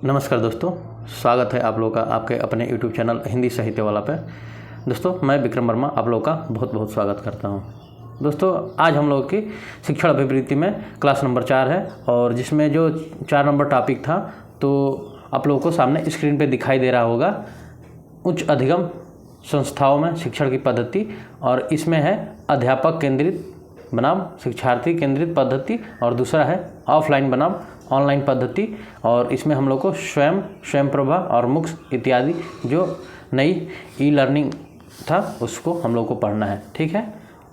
नमस्कार दोस्तों, स्वागत है आप लोगों का आपके अपने YouTube चैनल हिंदी साहित्य वाला पे। दोस्तों मैं विक्रम वर्मा आप लोगों का बहुत बहुत स्वागत करता हूं। दोस्तों आज हम लोगों की शिक्षण अभिवृत्ति में क्लास नंबर 4 है और जिसमें जो 4 नंबर टॉपिक था तो आप लोगों को सामने स्क्रीन पे दिखाई दे रहा होगा उच्च अधिगम संस्थाओं में शिक्षण की पद्धति, और इसमें है अध्यापक केंद्रित बनाम शिक्षार्थी केंद्रित पद्धति और दूसरा है ऑफलाइन बनाम ऑनलाइन पद्धति। और इसमें हम लोग को स्वयं प्रभा और मुक्स इत्यादि जो नई ई लर्निंग था उसको हम लोग को पढ़ना है। ठीक है,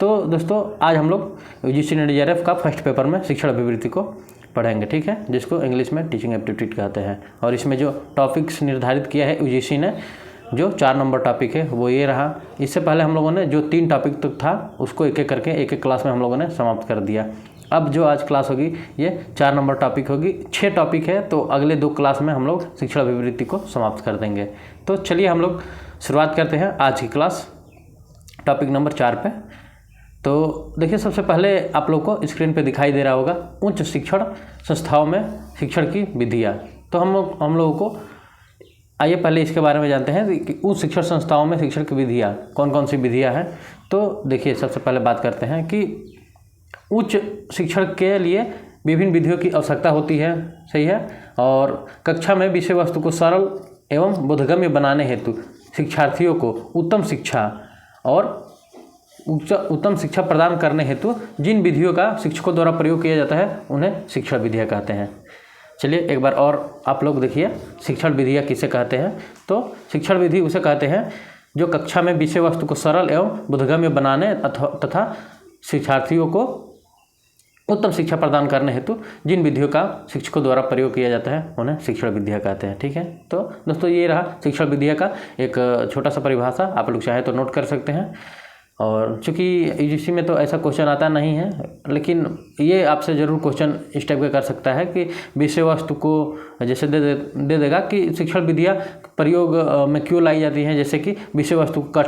तो दोस्तों आज हम लोग यूजीसी नेट जेआरएफ का फर्स्ट पेपर में शिक्षण अभिवृत्ति को पढ़ेंगे। ठीक है, जिसको इंग्लिश में टीचिंग एप्टीट्यूड कहते हैं। और इसमें जो टॉपिक्स निर्धारित किया है यूजीसी ने, जो 4 नंबर टॉपिक है वो ये रहा। इससे पहले हम लोगों ने जो 3 टॉपिक तक था उसको एक एक करके एक क्लास में हम लोगों ने समाप्त कर दिया। अब जो आज क्लास होगी ये 4 नंबर टॉपिक होगी। 6 टॉपिक है तो अगले 2 क्लास में हम लोग शिक्षण अभिवृत्ति को समाप्त कर देंगे। तो चलिए हम लोग शुरुआत करते हैं आज की क्लास टॉपिक नंबर 4 पे। तो देखिए, सबसे पहले आप लोग को स्क्रीन पे दिखाई दे रहा होगा उच्च शिक्षण संस्थाओं में शिक्षण की विधियाँ। तो हम लोगों को आइए पहले इसके बारे में जानते हैं कि उच्च शिक्षण संस्थाओं में शिक्षण की विधियाँ कौन कौन सी विधियाँ हैं। तो देखिए, सबसे पहले बात करते हैं कि उच्च शिक्षण के लिए विभिन्न विधियों की आवश्यकता होती है, सही है। और कक्षा में विषय वस्तु को सरल एवं बोधगम्य बनाने हेतु शिक्षार्थियों को उत्तम शिक्षा प्रदान करने हेतु जिन विधियों का शिक्षकों द्वारा प्रयोग किया जाता है उन्हें शिक्षण विधियाँ कहते हैं। चलिए एक बार और आप लोग देखिए शिक्षण विधियाँ किसे कहते हैं। तो शिक्षण विधि उसे कहते हैं जो कक्षा में विषय वस्तु को सरल एवं बोधगम्य बनाने तथा शिक्षार्थियों को उत्तम शिक्षा प्रदान करने हेतु जिन विधियों का शिक्षकों द्वारा प्रयोग किया जाता है उन्हें शिक्षण विधियाँ कहते हैं। ठीक है, तो दोस्तों ये रहा शिक्षण विधियाँ का एक छोटा सा परिभाषा, आप लोग चाहे तो नोट कर सकते हैं। और चूँकि यूजीसी में तो ऐसा क्वेश्चन आता नहीं है, लेकिन ये आपसे ज़रूर क्वेश्चन इस टाइप का कर सकता है कि विषय वस्तु को जैसे दे देगा कि शिक्षण विधियाँ प्रयोग में क्यों लाई जाती हैं, जैसे कि विषय वस्तु को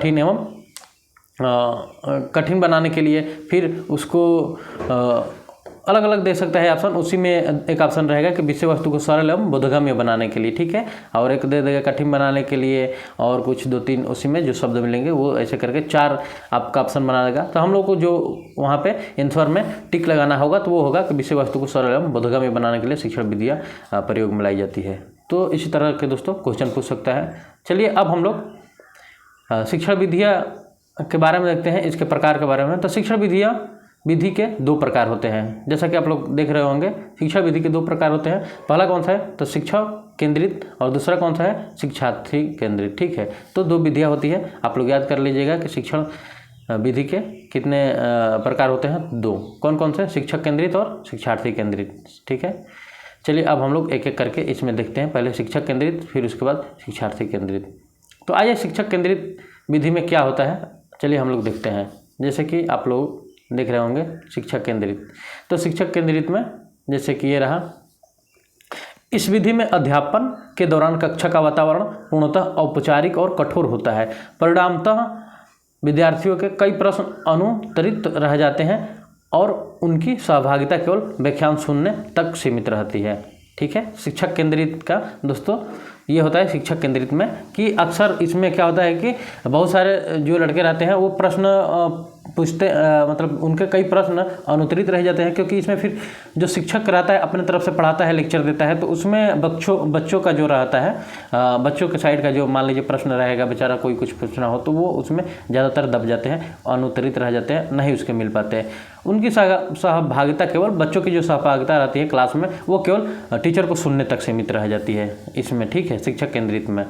कठिन बनाने के लिए, फिर उसको अलग अलग दे सकता है ऑप्शन। उसी में एक ऑप्शन रहेगा कि विषय वस्तु को सरल एवं बोधगम्य बनाने के लिए, ठीक है, और एक दे देगा कठिन बनाने के लिए, और कुछ 2-3 उसी में जो शब्द मिलेंगे वो ऐसे करके 4 आपका ऑप्शन बना देगा। तो हम लोग को जो वहाँ पे आंसर में टिक लगाना होगा तो वो होगा कि विषय वस्तु को सरल एवं बोधगम्य बनाने के लिए शिक्षण विधियाँ प्रयोग में लाई जाती है। तो इसी तरह के दोस्तों क्वेश्चन पूछ सकता है। चलिए अब हम लोग शिक्षण विधियाँ के बारे में देखते हैं, इसके प्रकार के बारे में। तो शिक्षण विधि के 2 प्रकार होते हैं, जैसा कि आप लोग देख रहे होंगे। शिक्षा विधि के 2 प्रकार होते हैं। पहला कौन सा है तो शिक्षा केंद्रित, और दूसरा कौन सा है शिक्षार्थी केंद्रित। ठीक है, तो 2 विधियाँ होती है। आप लोग याद कर लीजिएगा कि शिक्षण विधि के कितने प्रकार होते हैं, 2। कौन कौन से, शिक्षक केंद्रित और शिक्षार्थी केंद्रित। ठीक है, चलिए अब हम लोग एक एक करके इसमें देखते हैं। पहले शिक्षक केंद्रित, फिर उसके बाद शिक्षार्थी केंद्रित। तो आइए शिक्षक केंद्रित विधि में क्या होता है चलिए हम लोग देखते हैं। जैसे कि आप लोग देख रहे होंगे शिक्षक केंद्रित। तो शिक्षक केंद्रित में जैसे कि ये रहा, इस विधि में अध्यापन के दौरान कक्षा का वातावरण पूर्णतः औपचारिक और कठोर होता है। परिणामतः विद्यार्थियों के कई प्रश्न अनुत्तरित रह जाते हैं और उनकी सहभागिता केवल व्याख्यान सुनने तक सीमित रहती है। ठीक है, शिक्षक केंद्रित का दोस्तों ये होता है शिक्षक केंद्रित में कि अक्सर इसमें क्या होता है कि बहुत सारे जो लड़के रहते हैं वो प्रश्न पूछते, मतलब उनके कई प्रश्न अनुत्तरित रह जाते हैं, क्योंकि इसमें फिर जो शिक्षक रहता है अपने तरफ से पढ़ाता है, लेक्चर देता है, तो उसमें बच्चों का जो रहता है, बच्चों के साइड का जो मान लीजिए प्रश्न रहेगा, बेचारा कोई कुछ पूछना हो तो वो उसमें ज़्यादातर दब जाते हैं, अनुत्तरित रह जाते हैं, नहीं उसके मिल पाते हैं। उनकी सहभागिता केवल बच्चों की जो सहभागिता रहती है क्लास में वो केवल टीचर को सुनने तक सीमित रह जाती है इसमें। ठीक है, शिक्षक केंद्रित में।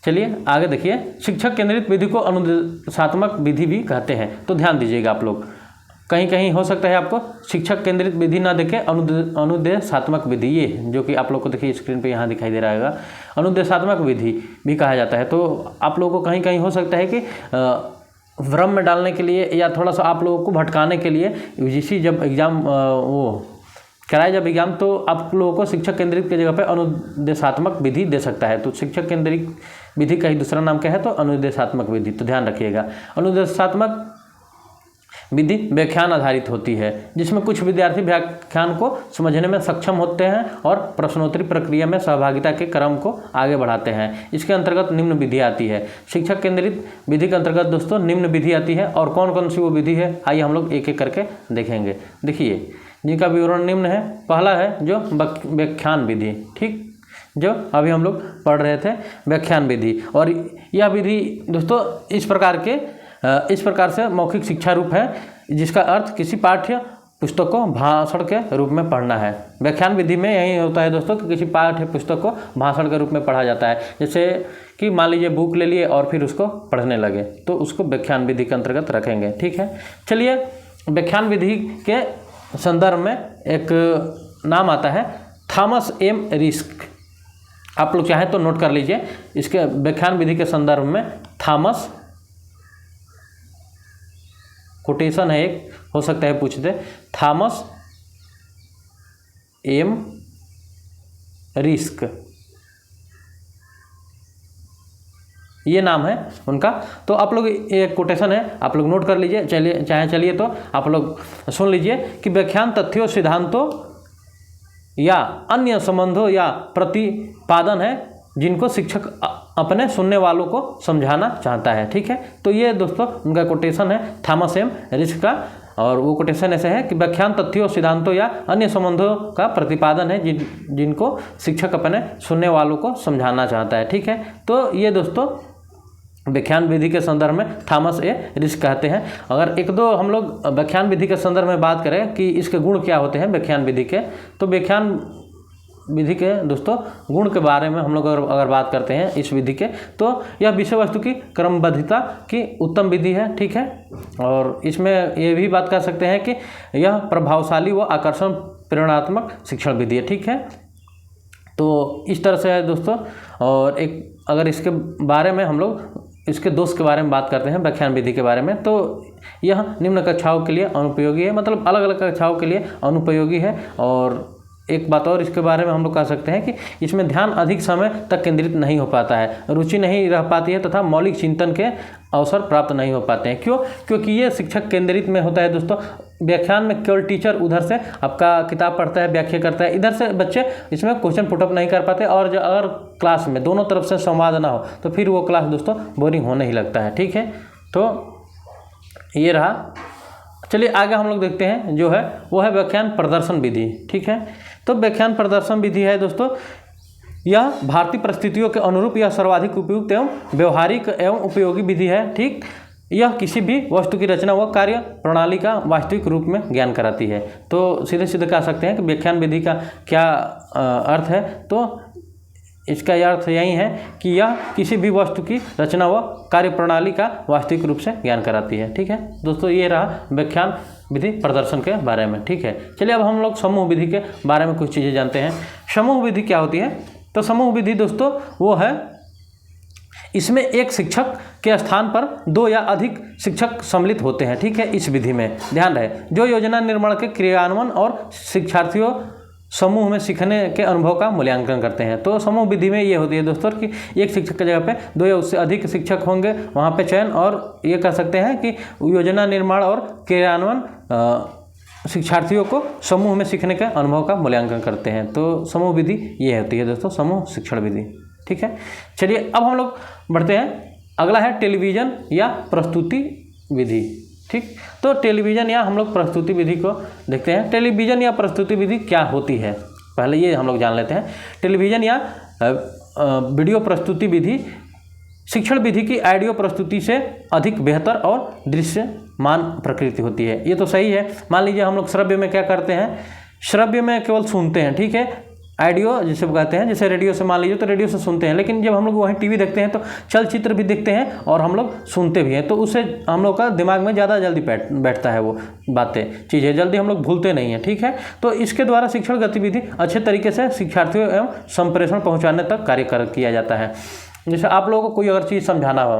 चलिए आगे देखिए, शिक्षक केंद्रित विधि को अनुदेशात्मक विधि भी कहते हैं। तो ध्यान दीजिएगा आप लोग, कहीं कहीं हो सकता है आपको शिक्षक केंद्रित विधि ना देखे अनुदेशात्मक विधि, ये जो कि आप लोग को देखिए स्क्रीन पे यहाँ दिखाई दे रहा होगा, अनुदेशात्मक विधि भी कहा जाता है। तो आप लोगों को कहीं कहीं हो सकता है कि भ्रम में डालने के लिए या थोड़ा सा आप लोगों को भटकाने के लिए यूजीसी जब एग्ज़ाम वो कराए जब एग्जाम, तो आप लोगों को शिक्षक केंद्रित की जगह पे अनुदेशात्मक विधि दे सकता है। तो शिक्षक केंद्रित विधि का ही दूसरा नाम क्या है तो अनुदेशात्मक विधि। तो ध्यान रखिएगा, अनुदेशात्मक विधि व्याख्यान आधारित होती है, जिसमें कुछ विद्यार्थी व्याख्यान को समझने में सक्षम होते हैं और प्रश्नोत्तरी प्रक्रिया में सहभागिता के क्रम को आगे बढ़ाते हैं। इसके अंतर्गत निम्न विधि आती है। शिक्षक केंद्रित विधि के अंतर्गत दोस्तों निम्न विधि आती है, और कौन कौन सी वो विधि है आइए हम लोग एक एक करके देखेंगे। देखिए जिनका विवरण निम्न है। पहला है जो व्याख्यान विधि, ठीक, जो अभी हम लोग पढ़ रहे थे, व्याख्यान विधि। और यह विधि दोस्तों इस प्रकार से मौखिक शिक्षा रूप है, जिसका अर्थ किसी पाठ्य पुस्तक को भाषण के रूप में पढ़ना है। व्याख्यान विधि में यही होता है दोस्तों कि किसी पाठ्य पुस्तक को भाषण के रूप में पढ़ा जाता है। जैसे कि मान लीजिए बुक ले लिए और फिर उसको पढ़ने लगे, तो उसको व्याख्यान विधि के अंतर्गत रखेंगे, ठीक है। चलिए व्याख्यान विधि के संदर्भ में एक नाम आता है थॉमस एम रिस्क। आप लोग चाहें तो नोट कर लीजिए, इसके व्याख्यान विधि के संदर्भ में थॉमस, कोटेशन है एक, हो सकता है पूछते, थॉमस एम रिस्क, ये नाम है उनका। तो आप लोग एक कोटेशन है, आप लोग नोट कर लीजिए। चलिए तो आप लोग सुन लीजिए कि व्याख्यान तथ्यों, सिद्धांतों या अन्य संबंधों या प्रतिपादन है जिनको शिक्षक अपने सुनने वालों को समझाना चाहता है, ठीक है। तो ये दोस्तों उनका कोटेशन है थॉमस एम रिस्क का, और वो कोटेशन ऐसे है कि व्याख्यान तथ्यों, सिद्धांतों या अन्य संबंधों का प्रतिपादन है जिनको शिक्षक अपने सुनने वालों को समझाना चाहता है, ठीक है। तो ये दोस्तों व्याख्यान विधि के संदर्भ में थॉमस ए रिस्क कहते हैं। अगर एक दो हम लोग व्याख्यान विधि के संदर्भ में बात करें कि इसके गुण क्या होते हैं व्याख्यान विधि के, तो व्याख्यान विधि के दोस्तों गुण के बारे में हम लोग अगर बात करते हैं इस विधि के, तो यह विषय वस्तु की क्रमबद्धता की उत्तम विधि है, ठीक है। और इसमें ये भी बात कर सकते हैं कि यह प्रभावशाली व आकर्षण प्रेरणात्मक शिक्षण विधि है, ठीक है। तो इस तरह से है दोस्तों। और एक अगर इसके बारे में हम लोग इसके दोष के बारे में बात करते हैं व्याख्यान विधि के बारे में, तो यह निम्न कक्षाओं के लिए अनुपयोगी है, मतलब अलग अलग कक्षाओं के लिए अनुपयोगी है। और एक बात और इसके बारे में हम लोग कह सकते हैं कि इसमें ध्यान अधिक समय तक केंद्रित नहीं हो पाता है, रुचि नहीं रह पाती है तथा मौलिक चिंतन के अवसर प्राप्त नहीं हो पाते हैं। क्यों? क्योंकि ये शिक्षक केंद्रित में होता है दोस्तों। व्याख्यान में केवल टीचर उधर से आपका किताब पढ़ता है, व्याख्या करता है, इधर से बच्चे इसमें क्वेश्चन पुटअप नहीं कर पाते। और जो अगर क्लास में दोनों तरफ से संवाद ना हो तो फिर वो क्लास दोस्तों बोरिंग होने ही लगता है, ठीक है। तो ये रहा। चलिए आगे हम लोग देखते हैं जो है वो है व्याख्यान प्रदर्शन विधि, ठीक है। तो व्याख्यान प्रदर्शन विधि है दोस्तों, यह भारतीय परिस्थितियों के अनुरूप यह सर्वाधिक उपयुक्त एवं व्यवहारिक एवं उपयोगी विधि है, ठीक। यह किसी भी वस्तु की रचना व कार्य प्रणाली का वास्तविक रूप में ज्ञान कराती है। तो सीधे सीधे कह सकते हैं कि व्याख्यान विधि का क्या अर्थ है, तो इसका यह अर्थ यही है कि यह किसी भी वस्तु की रचना व कार्य प्रणाली का वास्तविक रूप से ज्ञान कराती है, ठीक है दोस्तों। ये रहा व्याख्यान विधि प्रदर्शन के बारे में, ठीक है। चलिए अब हम लोग समूह विधि के बारे में कुछ चीज़ें जानते हैं। समूह विधि क्या होती है? तो समूह विधि दोस्तों वो है, इसमें एक शिक्षक के स्थान पर दो या अधिक शिक्षक सम्मिलित होते हैं, ठीक है। इस विधि में ध्यान रहे, जो योजना निर्माण के क्रियान्वयन और शिक्षार्थियों समूह में सीखने के अनुभव का मूल्यांकन करते हैं। तो समूह विधि में ये होती है दोस्तों कि एक शिक्षक की जगह पे दो या उससे अधिक शिक्षक होंगे, वहाँ पे चयन, और ये कह सकते हैं कि योजना निर्माण और क्रियान्वयन शिक्षार्थियों को समूह में सीखने के अनुभव का मूल्यांकन करते हैं। तो समूह विधि ये होती है दोस्तों, समूह शिक्षण विधि, ठीक है। चलिए अब हम लोग बढ़ते हैं, अगला है टेलीविज़न या प्रस्तुति विधि, ठीक। तो टेलीविज़न या हम लोग प्रस्तुति विधि को देखते हैं। टेलीविज़न या प्रस्तुति विधि क्या होती है, पहले ये हम लोग जान लेते हैं। टेलीविज़न या वीडियो प्रस्तुति विधि शिक्षण विधि की ऑडियो प्रस्तुति से अधिक बेहतर और दृश्यमान प्रकृति होती है। ये तो सही है। मान लीजिए हम लोग श्रव्य में क्या करते हैं, श्रव्य में केवल सुनते हैं, ठीक है। ऑडियो जिसे कहते हैं, जैसे रेडियो से मान लीजिए तो रेडियो से सुनते हैं, लेकिन जब हम लोग वहीं टीवी देखते हैं तो चलचित्र भी देखते हैं और हम लोग सुनते भी हैं, तो उससे हम लोग का दिमाग में ज़्यादा जल्दी बैठता है, वो बातें चीज़ें जल्दी हम लोग भूलते नहीं हैं, ठीक है। तो इसके द्वारा शिक्षण गतिविधि अच्छे तरीके से शिक्षार्थियों एवं संप्रेषण पहुँचाने तक कार्य किया जाता है। जैसे आप लोगों को कोई अगर चीज़ समझाना हो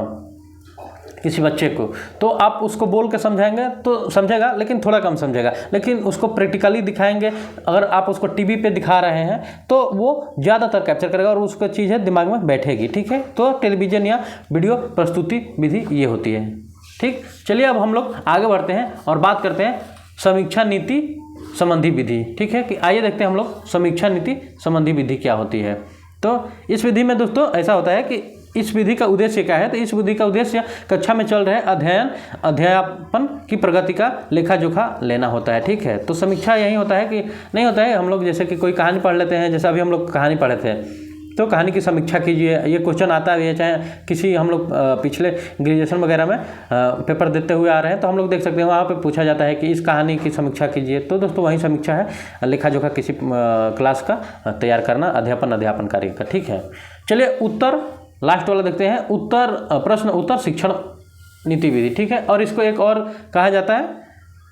किसी बच्चे को, तो आप उसको बोल के समझाएंगे तो समझेगा, लेकिन थोड़ा कम समझेगा। लेकिन उसको प्रैक्टिकली दिखाएंगे, अगर आप उसको टीवी पे दिखा रहे हैं तो वो ज़्यादातर कैप्चर करेगा और उसको चीज़ें दिमाग में बैठेगी, ठीक है। तो टेलीविज़न या वीडियो प्रस्तुति विधि ये होती है। ठीक, चलिए अब हम लोग आगे बढ़ते हैं और बात करते हैं समीक्षा नीति संबंधी विधि। ठीक है, कि आइए देखते हैं हम लोग समीक्षा नीति संबंधी विधि क्या होती है। तो इस विधि में दोस्तों ऐसा होता है कि इस विधि का उद्देश्य क्या है, तो इस विधि का उद्देश्य कक्षा में चल रहे अध्यापन की प्रगति का लेखा जोखा लेना होता है। ठीक है, तो समीक्षा यही होता है कि नहीं होता है हम लोग जैसे कि कोई कहानी पढ़ लेते हैं, जैसे अभी हम लोग कहानी पढ़े थे, तो कहानी की समीक्षा कीजिए, ये क्वेश्चन आता है, चाहे किसी हम लोग पिछले ग्रेजुएशन वगैरह में पेपर देते हुए आ रहे हैं, तो हम लोग देख सकते हैं वहाँ पे पूछा जाता है कि इस कहानी की समीक्षा कीजिए। तो दोस्तों वही समीक्षा है लेखा जोखा किसी क्लास का तैयार करना, अध्यापन कार्य का। ठीक है, चलिए उत्तर लास्ट वाला देखते हैं, उत्तर प्रश्न उत्तर शिक्षण नीति विधि। ठीक है, और इसको एक और कहा जाता है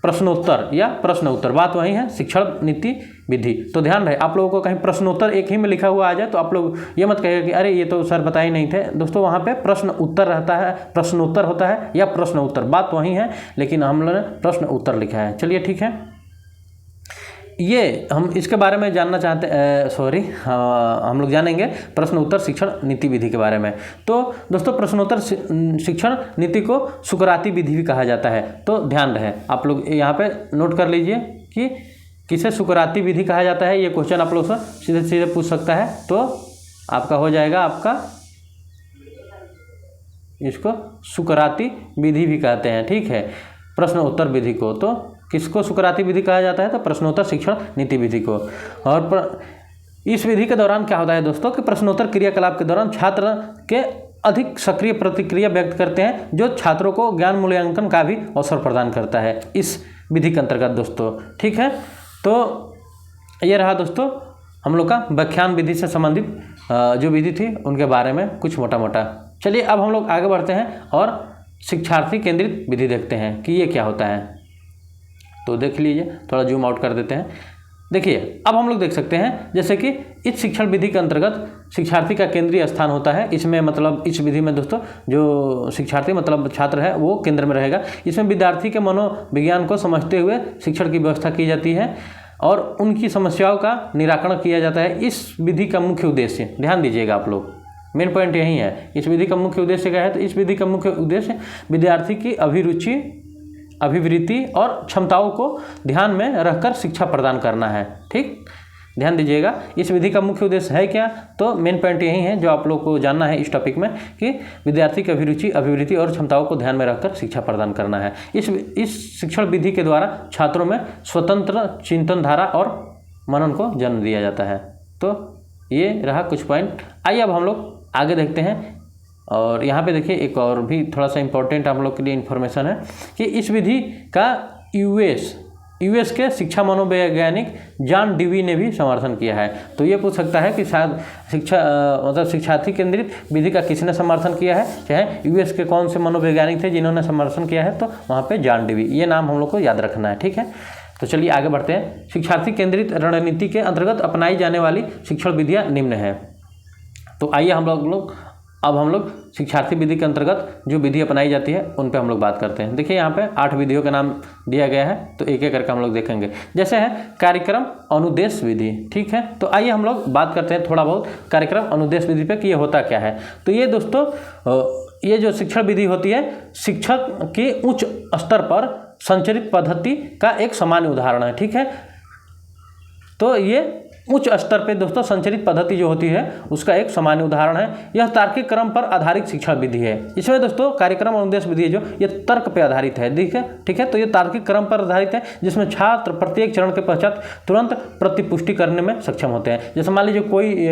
प्रश्नोत्तर या प्रश्न उत्तर, बात वही है, शिक्षण नीति विधि। तो ध्यान रहे आप लोगों को कहीं प्रश्नोत्तर एक ही में लिखा हुआ आ जाए तो आप लोग ये मत कहिएगा कि अरे ये तो सर बताए नहीं थे। दोस्तों वहाँ पे प्रश्न उत्तर रहता है, प्रश्नोत्तर होता है या प्रश्न उत्तर, बात वही है, लेकिन हम लोगों ने प्रश्न उत्तर लिखा है। चलिए ठीक है, ये हम इसके बारे में जानना चाहते हम लोग जानेंगे प्रश्न उत्तर शिक्षण नीति विधि के बारे में। तो दोस्तों प्रश्नोत्तर शिक्षण नीति को सुकराती विधि भी कहा जाता है। तो ध्यान रहे आप लोग यहाँ पे नोट कर लीजिए कि किसे सुकराती विधि कहा जाता है। ये क्वेश्चन आप लोग से सीधे सीधे पूछ सकता है, तो आपका हो जाएगा आपका, इसको सुकराती विधि भी कहते हैं। ठीक है, प्रश्न उत्तर विधि को, तो किसको सुकराती विधि कहा जाता है, तो प्रश्नोत्तर शिक्षण नीति विधि को। और इस विधि के दौरान क्या होता है दोस्तों कि प्रश्नोत्तर क्रियाकलाप के दौरान छात्र के अधिक सक्रिय प्रतिक्रिया व्यक्त करते हैं, जो छात्रों को ज्ञान मूल्यांकन का भी अवसर प्रदान करता है इस विधि के अंतर्गत दोस्तों। ठीक है, तो ये रहा दोस्तों हम लोग का व्याख्यान विधि से संबंधित जो विधि थी उनके बारे में कुछ मोटा मोटा। चलिए अब हम लोग आगे बढ़ते हैं और शिक्षार्थी केंद्रित विधि देखते हैं कि ये क्या होता है। तो देख लीजिए, थोड़ा जूम आउट कर देते हैं। देखिए अब हम लोग देख सकते हैं जैसे कि इस शिक्षण विधि के अंतर्गत शिक्षार्थी का केंद्रीय स्थान होता है। इसमें मतलब इस विधि में दोस्तों जो शिक्षार्थी मतलब छात्र है वो केंद्र में रहेगा। इसमें विद्यार्थी के मनोविज्ञान को समझते हुए शिक्षण की व्यवस्था की जाती है और उनकी समस्याओं का निराकरण किया जाता है। इस विधि का मुख्य उद्देश्य, ध्यान दीजिएगा आप लोग, मेन पॉइंट यही है, इस विधि का मुख्य उद्देश्य क्या है, तो इस विधि का मुख्य उद्देश्य विद्यार्थी की अभिरुचि, अभिवृत्ति और क्षमताओं को ध्यान में रखकर शिक्षा प्रदान करना है। ठीक, ध्यान दीजिएगा, इस विधि का मुख्य उद्देश्य है क्या, तो मेन पॉइंट यही है जो आप लोग को जानना है इस टॉपिक में कि विद्यार्थी की अभिरुचि, अभिवृत्ति और क्षमताओं को ध्यान में रखकर शिक्षा प्रदान करना है। इस शिक्षण विधि के द्वारा छात्रों में स्वतंत्र चिंतन धारा और मनन को जन्म दिया जाता है। तो ये रहा कुछ पॉइंट। आइए अब हम लोग आगे देखते हैं। और यहाँ पे देखिए एक और भी थोड़ा सा इम्पोर्टेंट आप लोग के लिए इन्फॉर्मेशन है कि इस विधि का यूएस के शिक्षा मनोवैज्ञानिक जॉन डेवी ने भी समर्थन किया है। तो ये पूछ सकता है कि शायद शिक्षार्थी केंद्रित विधि का किसने समर्थन किया है, चाहे यूएस के कौन से मनोवैज्ञानिक थे जिन्होंने समर्थन किया है, तो वहाँ पे जॉन डेवी, ये नाम हम लोग को याद रखना है। ठीक है, तो चलिए आगे बढ़ते हैं। शिक्षार्थी केंद्रित रणनीति के अंतर्गत अपनाई जाने वाली शिक्षण विधियाँ निम्न है। तो आइए अब हम लोग शिक्षार्थी विधि के अंतर्गत जो विधि अपनाई जाती है उन पे हम लोग बात करते हैं। देखिए यहाँ पे 8 विधियों का नाम दिया गया है, तो एक एक करके हम लोग देखेंगे। जैसे है कार्यक्रम अनुदेश विधि। ठीक है, तो आइए हम लोग बात करते हैं थोड़ा बहुत कार्यक्रम अनुदेश विधि पे कि ये होता क्या है। तो ये दोस्तों ये जो शिक्षण विधि होती है शिक्षक की उच्च स्तर पर संचरित पद्धति का एक सामान्य उदाहरण है। ठीक है, तो ये उच्च स्तर पे दोस्तों संचरित पद्धति जो होती है उसका एक सामान्य उदाहरण है। यह तार्किक क्रम पर आधारित शिक्षण विधि है। इसमें दोस्तों कार्यक्रम अनुदेश विधि जो ये तर्क पे आधारित है। ठीक है, तो ये तार्किक क्रम पर आधारित है जिसमें छात्र प्रत्येक चरण के पश्चात तुरंत प्रतिपुष्टि करने में सक्षम होते हैं। जैसे मान लीजिए कोई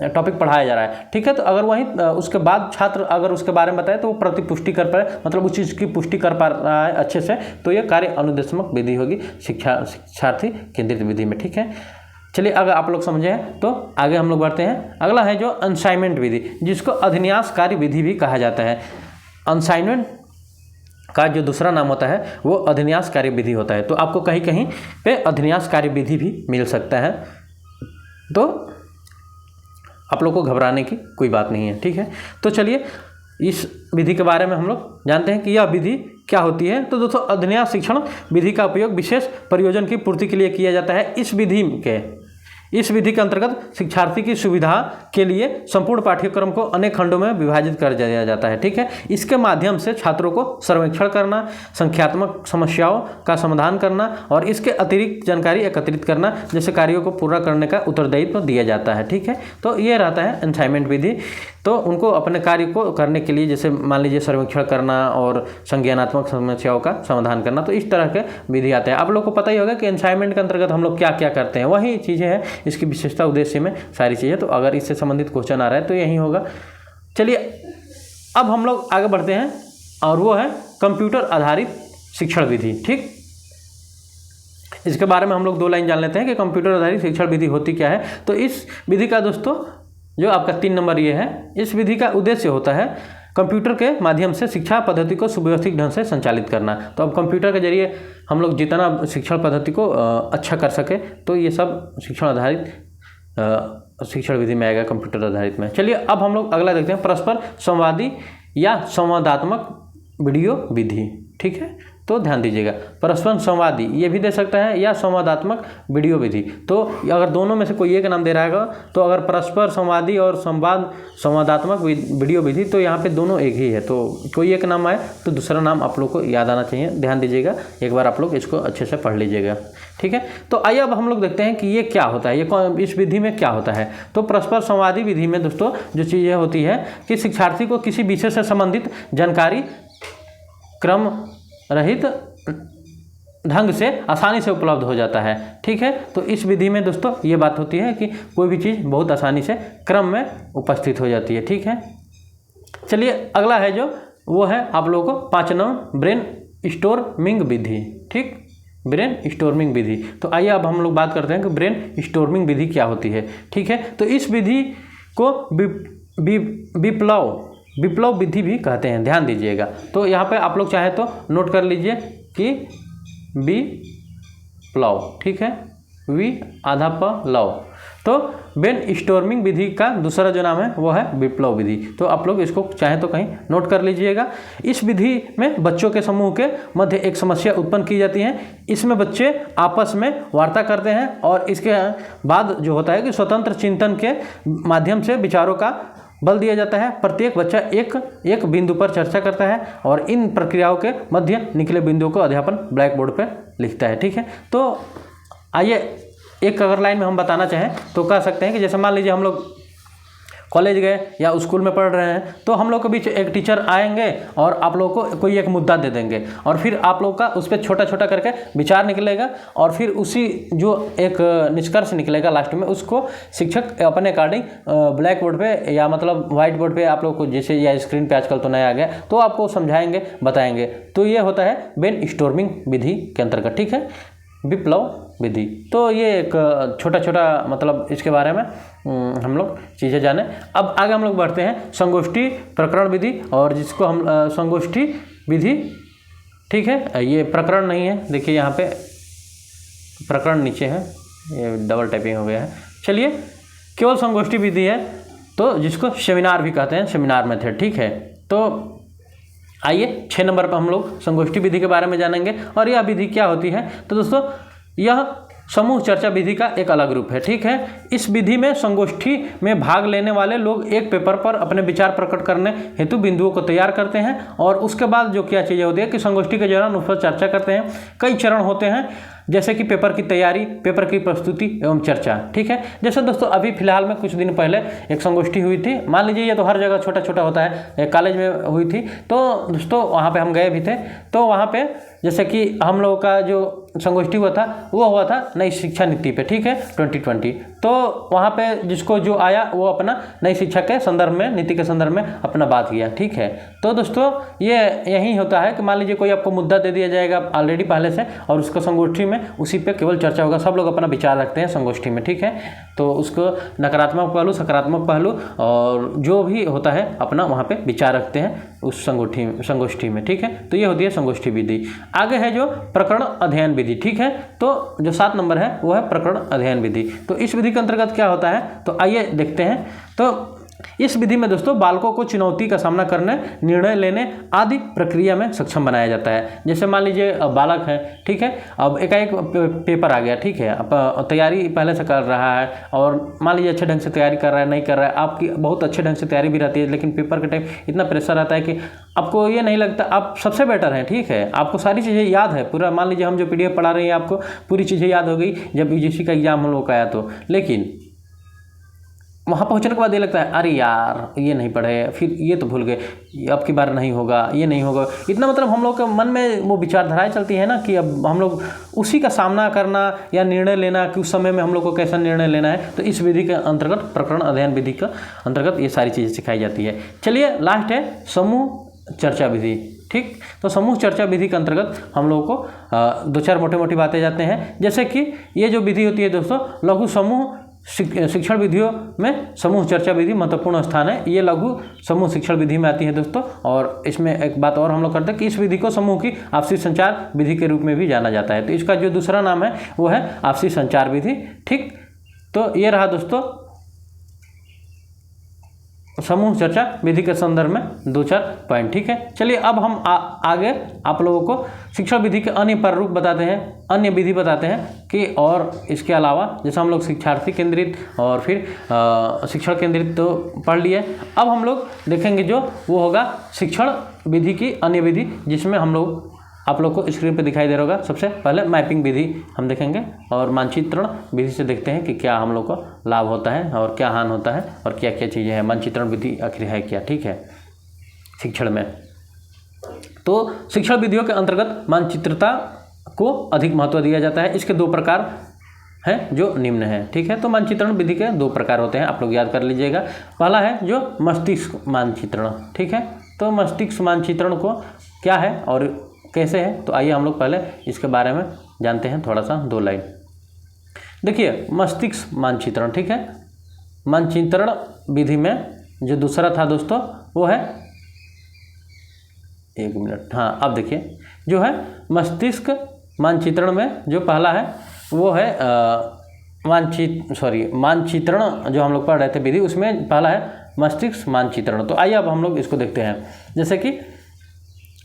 टॉपिक पढ़ाया जा रहा है, ठीक है, तो अगर वहीं उसके बाद छात्र अगर उसके बारे में बताए तो वो प्रतिपुष्टि कर पाए, मतलब उस चीज़ की पुष्टि कर पा रहा है अच्छे से, तो ये कार्य अनुदेशात्मक विधि होगी शिक्षार्थी केंद्रित विधि में। ठीक है, चलिए अगर आप लोग समझे हैं तो आगे हम लोग बढ़ते हैं। अगला है जो असाइनमेंट विधि, जिसको अध्यन्यासकारी विधि भी कहा जाता है। असाइनमेंट का जो दूसरा नाम होता है वो अध्यन्यासकारी विधि होता है। तो आपको कहीं कहीं पे अध्यन्यासकारी विधि भी मिल सकता है, तो आप लोग को घबराने की कोई बात नहीं है। ठीक है, तो चलिए इस विधि के बारे में हम लोग जानते हैं कि यह विधि क्या होती है। तो दोस्तों अध्यन्यास शिक्षण विधि का उपयोग विशेष प्रयोजन की पूर्ति के लिए किया जाता है। इस विधि के अंतर्गत शिक्षार्थी की सुविधा के लिए संपूर्ण पाठ्यक्रम को अनेक खंडों में विभाजित कर दिया जाता है, ठीक है। इसके माध्यम से छात्रों को सर्वेक्षण करना, संख्यात्मक समस्याओं का समाधान करना और इसके अतिरिक्त जानकारी एकत्रित करना जैसे कार्यों को पूरा करने का उत्तरदायित्व दिया जाता है, ठीक है। तो ये रहता है असाइनमेंट विधि। तो उनको अपने कार्य को करने के लिए जैसे मान लीजिए सर्वेक्षण करना और संज्ञानात्मक समस्याओं का समाधान करना, तो इस तरह के विधि आते हैं। आप लोग को पता ही होगा कि असाइनमेंट के अंतर्गत हम लोग क्या क्या करते हैं, वही चीज़ें हैं इसकी विशेषता उद्देश्य में सारी चीज़ें। तो अगर इससे संबंधित क्वेश्चन आ रहा है तो यही होगा। चलिए अब हम लोग आगे बढ़ते हैं और वो है कंप्यूटर आधारित शिक्षण विधि, ठीक। इसके बारे में हम लोग 2 लाइन जान लेते हैं कि कंप्यूटर आधारित शिक्षण विधि होती क्या है। तो इस विधि का दोस्तों जो आपका 3 नंबर ये है, इस विधि का उद्देश्य होता है कंप्यूटर के माध्यम से शिक्षा पद्धति को सुव्यवस्थित ढंग से संचालित करना। तो अब कंप्यूटर के जरिए हम लोग जितना शिक्षण पद्धति को अच्छा कर सके तो ये सब शिक्षण आधारित शिक्षण विधि में आएगा, कंप्यूटर आधारित में। चलिए अब हम लोग अगला देखते हैं, परस्पर संवादी या संवादात्मक वीडियो विधि, ठीक है। तो ध्यान दीजिएगा, परस्पर संवादी ये भी दे सकता है या संवादात्मक वीडियो विधि। तो अगर दोनों में से कोई एक नाम दे रहा है तो अगर परस्पर संवादी और संवादात्मक वीडियो विधि तो यहाँ पे दोनों एक ही है। तो कोई एक नाम आए तो दूसरा नाम आप लोग को याद आना चाहिए। ध्यान दीजिएगा, एक बार आप लोग इसको अच्छे से पढ़ लीजिएगा, ठीक है। तो आइए अब हम लोग देखते हैं कि ये क्या होता है, ये इस विधि में क्या होता है। तो परस्पर संवादी विधि में दोस्तों जो चीज़ें होती है कि शिक्षार्थी को किसी विषय से संबंधित जानकारी क्रम रहित ढंग से आसानी से उपलब्ध हो जाता है, ठीक है। तो इस विधि में दोस्तों ये बात होती है कि कोई भी चीज़ बहुत आसानी से क्रम में उपस्थित हो जाती है, ठीक है। चलिए अगला है जो वो है आप लोगों को 5 नंबर ब्रेन स्टोर्मिंग विधि, ठीक, ब्रेन स्टोर्मिंग विधि। तो आइए अब हम लोग बात करते हैं कि ब्रेन स्टोर्मिंग विधि क्या होती है, ठीक है। तो इस विधि को विप्लव विधि भी कहते हैं, ध्यान दीजिएगा। तो यहाँ पे आप लोग चाहे तो नोट कर लीजिए कि विप्लव, ठीक है, वी आधा प लव। तो ब्रेन स्टोर्मिंग विधि का दूसरा जो नाम है वो है विप्लव विधि। तो आप लोग इसको चाहे तो कहीं नोट कर लीजिएगा। इस विधि में बच्चों के समूह के मध्य एक समस्या उत्पन्न की जाती है। इसमें बच्चे आपस में वार्ता करते हैं और इसके बाद जो होता है कि स्वतंत्र चिंतन के माध्यम से विचारों का बल दिया जाता है। प्रत्येक बच्चा एक बिंदु पर चर्चा करता है और इन प्रक्रियाओं के मध्य निकले बिंदुओं को अध्यापन ब्लैक बोर्ड पर लिखता है, ठीक है। तो आइए एक अगर लाइन में हम बताना चाहें तो कह सकते हैं कि जैसे मान लीजिए हम लोग कॉलेज गए या स्कूल में पढ़ रहे हैं तो हम लोग के बीच एक टीचर आएंगे और आप लोग को कोई एक मुद्दा दे देंगे और फिर आप लोग का उस पर छोटा छोटा करके विचार निकलेगा और फिर उसी जो एक निष्कर्ष निकलेगा लास्ट में उसको शिक्षक अपने अकॉर्डिंग ब्लैक बोर्ड पे या मतलब वाइट बोर्ड पे आप लोग को जैसे या स्क्रीन पे आजकल तो नया आ गया तो आपको समझाएंगे, बताएंगे। तो ये होता है ब्रेन स्टोर्मिंग विधि के अंतर्गत, ठीक है, विप्लव विधि। तो ये एक छोटा छोटा मतलब इसके बारे में हम लोग चीज़ें जाने। अब आगे हम लोग बढ़ते हैं संगोष्ठी प्रकरण विधि, और जिसको हम संगोष्ठी विधि, ठीक है, ये प्रकरण नहीं है, देखिए यहाँ पे प्रकरण नीचे है, ये डबल टाइपिंग हो गया है। चलिए केवल संगोष्ठी विधि है तो जिसको सेमिनार भी कहते हैं, सेमिनार मेथड, ठीक है। तो आइए 6 नंबर पर हम लोग संगोष्ठी विधि के बारे में जानेंगे। और यह विधि क्या होती है तो दोस्तों यह समूह चर्चा विधि का एक अलग रूप है, ठीक है। इस विधि में संगोष्ठी में भाग लेने वाले लोग एक पेपर पर अपने विचार प्रकट करने हेतु बिंदुओं को तैयार करते हैं और उसके बाद जो क्या चीज़ें होती है कि संगोष्ठी के दौरान उस पर चर्चा करते हैं। कई चरण होते हैं जैसे कि पेपर की तैयारी, पेपर की प्रस्तुति एवं चर्चा, ठीक है। जैसे दोस्तों अभी फिलहाल में कुछ दिन पहले एक संगोष्ठी हुई थी, मान लीजिए ये तो हर जगह छोटा छोटा होता है, एक कॉलेज में हुई थी। तो दोस्तों वहाँ पे हम गए भी थे, तो वहाँ पे जैसे कि हम लोगों का जो संगोष्ठी हुआ था वो हुआ था नई शिक्षा नीति पे, ठीक है, 2020। तो वहाँ पे जिसको जो आया वो अपना नई शिक्षा के संदर्भ में, नीति के संदर्भ में अपना बात किया, ठीक है। तो दोस्तों ये यही होता है कि मान लीजिए कोई आपको मुद्दा दे दिया जाएगा ऑलरेडी पहले से और उसको संगोष्ठी में उसी पे केवल चर्चा होगा, सब लोग अपना विचार रखते हैं संगोष्ठी में, ठीक है। तो उसको नकारात्मक पहलू, सकारात्मक पहलू और जो भी होता है अपना वहाँ पे विचार रखते हैं उस संगोष्ठी में, ठीक है। तो ये होती है संगोष्ठी विधि। आगे है जो प्रकरण अध्ययन विधि, ठीक है। तो जो 7 नंबर है वो है प्रकरण अध्ययन विधि। तो इस विधि के अंतर्गत क्या होता है तो आइए देखते हैं। तो इस विधि में दोस्तों बालकों को चुनौती का सामना करने, निर्णय लेने आदि प्रक्रिया में सक्षम बनाया जाता है। जैसे मान लीजिए बालक है, ठीक है, अब एकाएक पेपर आ गया, ठीक है, अब तैयारी पहले से कर रहा है और मान लीजिए अच्छे ढंग से तैयारी कर रहा है, नहीं कर रहा है, आपकी बहुत अच्छे ढंग से तैयारी भी रहती है, लेकिन पेपर के टाइम इतना प्रेशर रहता है कि आपको ये नहीं लगता आप सबसे बेटर हैं, ठीक है, आपको सारी चीज़ें याद है पूरा। मान लीजिए हम जो PDF पढ़ा रहे हैं आपको पूरी चीज़ें याद हो गई जब UGC का एग्जाम हम लोग का आया तो, लेकिन वहाँ पहुँचने के बाद ये लगता है अरे यार ये नहीं पढ़े, फिर ये तो भूल गए, अब की बार नहीं होगा, ये नहीं होगा, इतना मतलब हम लोग के मन में वो विचारधाराएं चलती है ना कि अब हम लोग उसी का सामना करना या निर्णय लेना कि उस समय में हम लोग को कैसा निर्णय लेना है। तो इस विधि के अंतर्गत, प्रकरण अध्ययन विधि के अंतर्गत ये सारी चीज़ें सिखाई जाती है। चलिए लास्ट है समूह चर्चा विधि, ठीक। तो समूह चर्चा विधि के अंतर्गत हम लोगों को 2-4 मोटी बातें जाते हैं। जैसे कि ये जो विधि होती है दोस्तों, लघु समूह शिक्षण विधियों में समूह चर्चा विधि महत्वपूर्ण स्थान है। ये लघु समूह शिक्षण विधि में आती है दोस्तों। और इसमें एक बात और हम लोग करते हैं कि इस विधि को समूह की आपसी संचार विधि के रूप में भी जाना जाता है। तो इसका जो दूसरा नाम है वो है आपसी संचार विधि, ठीक। तो ये रहा दोस्तों समूह चर्चा विधि के संदर्भ में 2-4 पॉइंट, ठीक है। चलिए अब हम आगे आप लोगों को शिक्षण विधि के अन्य प्रारूप बताते हैं, अन्य विधि बताते हैं कि और इसके अलावा जैसे हम लोग शिक्षार्थी केंद्रित और फिर शिक्षण केंद्रित तो पढ़ लिए। अब हम लोग देखेंगे जो वो होगा शिक्षण विधि की अन्य विधि, जिसमें हम लोग आप लोग को स्क्रीन पे दिखाई दे रहा होगा। सबसे पहले मैपिंग विधि हम देखेंगे और मानचित्रण विधि से देखते हैं कि क्या हम लोग को लाभ होता है और क्या हानि होता है और क्या क्या चीज़ें हैं। मानचित्रण विधि आखिर है क्या, ठीक है, शिक्षण में। तो शिक्षण विधियों के अंतर्गत मानचित्रता को अधिक महत्व दिया जाता है। इसके 2 प्रकार हैं जो निम्न है, ठीक है। तो मानचित्रण विधि के 2 प्रकार होते हैं, आप लोग याद कर लीजिएगा। पहला है जो मस्तिष्क मानचित्रण, ठीक है। तो मस्तिष्क मानचित्रण को क्या है और कैसे है, तो आइए हम लोग पहले इसके बारे में जानते हैं थोड़ा सा 2 लाइन। देखिए मस्तिष्क मानचित्रण, ठीक है। मानचित्रण विधि में जो दूसरा था दोस्तों वो है, 1 मिनट, हाँ अब देखिए जो है मस्तिष्क मानचित्रण में जो पहला है वो है मानचित्रण जो हम लोग पढ़ रहे थे विधि, उसमें पहला है मस्तिष्क मानचित्रण। तो आइए अब हम लोग इसको देखते हैं। जैसे कि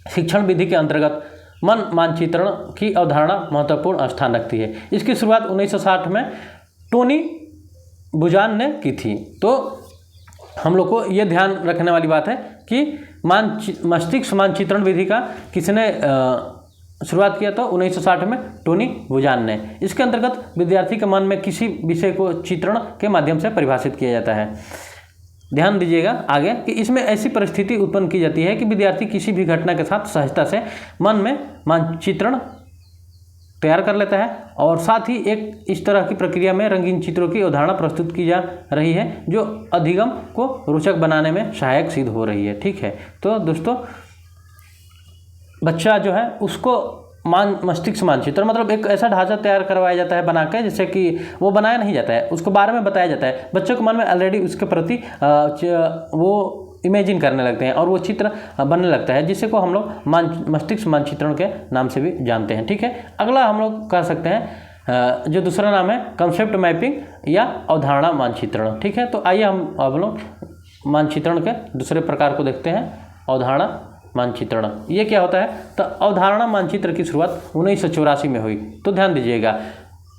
शिक्षण विधि के अंतर्गत मन मानचित्रण की अवधारणा महत्वपूर्ण स्थान रखती है। इसकी शुरुआत 1960 में टोनी बुजान ने की थी। तो हम लोग को ये ध्यान रखने वाली बात है कि मस्तिष्क मानचित्रण विधि का किसने शुरुआत किया, तो 1960 में टोनी बुजान ने। इसके अंतर्गत विद्यार्थी के मन में किसी विषय को चित्रण के माध्यम से परिभाषित किया जाता है। ध्यान दीजिएगा आगे कि इसमें ऐसी परिस्थिति उत्पन्न की जाती है कि विद्यार्थी किसी भी घटना के साथ सहजता से मन में मानचित्रण तैयार कर लेता है और साथ ही एक इस तरह की प्रक्रिया में रंगीन चित्रों की अवधारणा प्रस्तुत की जा रही है जो अधिगम को रोचक बनाने में सहायक सिद्ध हो रही है, ठीक है। तो दोस्तों बच्चा जो है उसको मस्तिष्क मानचित्र मतलब एक ऐसा ढांचा तैयार करवाया जाता है बना के, जैसे कि वो बनाया नहीं जाता है, उसको बारे में बताया जाता है। बच्चों के मन में ऑलरेडी उसके प्रति वो इमेजिन करने लगते हैं और वो चित्र बनने लगता है, जिसे को हम लोग मस्तिष्क मानचित्रण के नाम से भी जानते हैं, ठीक है। अगला हम लोग कर सकते हैं जो दूसरा नाम है कंसेप्ट मैपिंग या अवधारणा मानचित्रण, ठीक है। तो आइए हम लोग मानचित्रण के दूसरे प्रकार को देखते हैं, अवधारणा मानचित्रण। ये क्या होता है, तो अवधारणा मानचित्र की शुरुआत 1984 में हुई। तो ध्यान दीजिएगा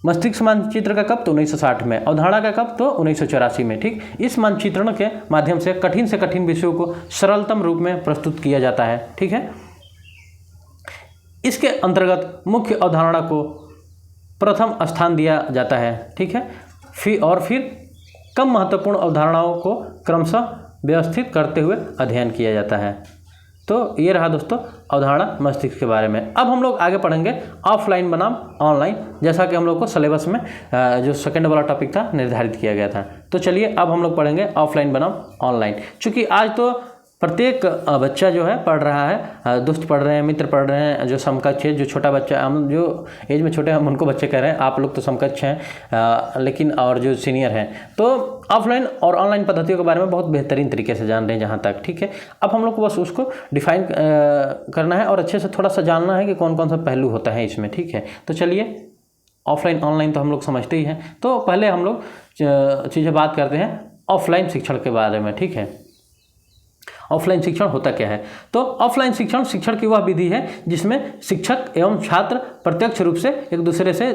मस्तिष्क मानचित्र का कब, तो 1960 में, अवधारणा का कब, तो 1984 में, ठीक। इस मानचित्रण के माध्यम से कठिन विषयों को सरलतम रूप में प्रस्तुत किया जाता है, ठीक है। इसके अंतर्गत मुख्य अवधारणा को प्रथम स्थान दिया जाता है, ठीक है। फिर कम महत्वपूर्ण अवधारणाओं को क्रमशः व्यवस्थित करते हुए अध्ययन किया जाता है। तो ये रहा दोस्तों अवधारणा मस्तिष्क के बारे में। अब हम लोग आगे पढ़ेंगे ऑफलाइन बनाम ऑनलाइन, जैसा कि हम लोग को सिलेबस में जो सेकंड वाला टॉपिक था निर्धारित किया गया था। तो चलिए अब हम लोग पढ़ेंगे ऑफलाइन बनाम ऑनलाइन। चूँकि आज तो प्रत्येक बच्चा जो है पढ़ रहा है, दोस्त पढ़ रहे हैं, मित्र पढ़ रहे हैं, जो समकक्ष है, जो छोटा बच्चा, हम जो एज में छोटे हैं हम उनको बच्चे कह रहे हैं, आप लोग तो समकक्ष हैं लेकिन और जो सीनियर हैं तो ऑफलाइन और ऑनलाइन पद्धतियों के बारे में बहुत बेहतरीन तरीके से जान रहे हैं जहाँ तक, ठीक है। अब हम लोग को बस उसको डिफाइन करना है और अच्छे से थोड़ा सा जानना है कि कौन कौन सा पहलू होता है इसमें, ठीक है। तो चलिए ऑफलाइन ऑनलाइन तो हम लोग समझते ही हैं, तो पहले हम लोग चीज़ें बात करते हैं ऑफलाइन शिक्षण के बारे में, ठीक है। ऑफलाइन शिक्षण होता क्या है? तो ऑफलाइन शिक्षण की वह विधि है जिसमें शिक्षक एवं छात्र प्रत्यक्ष रूप से एक दूसरे से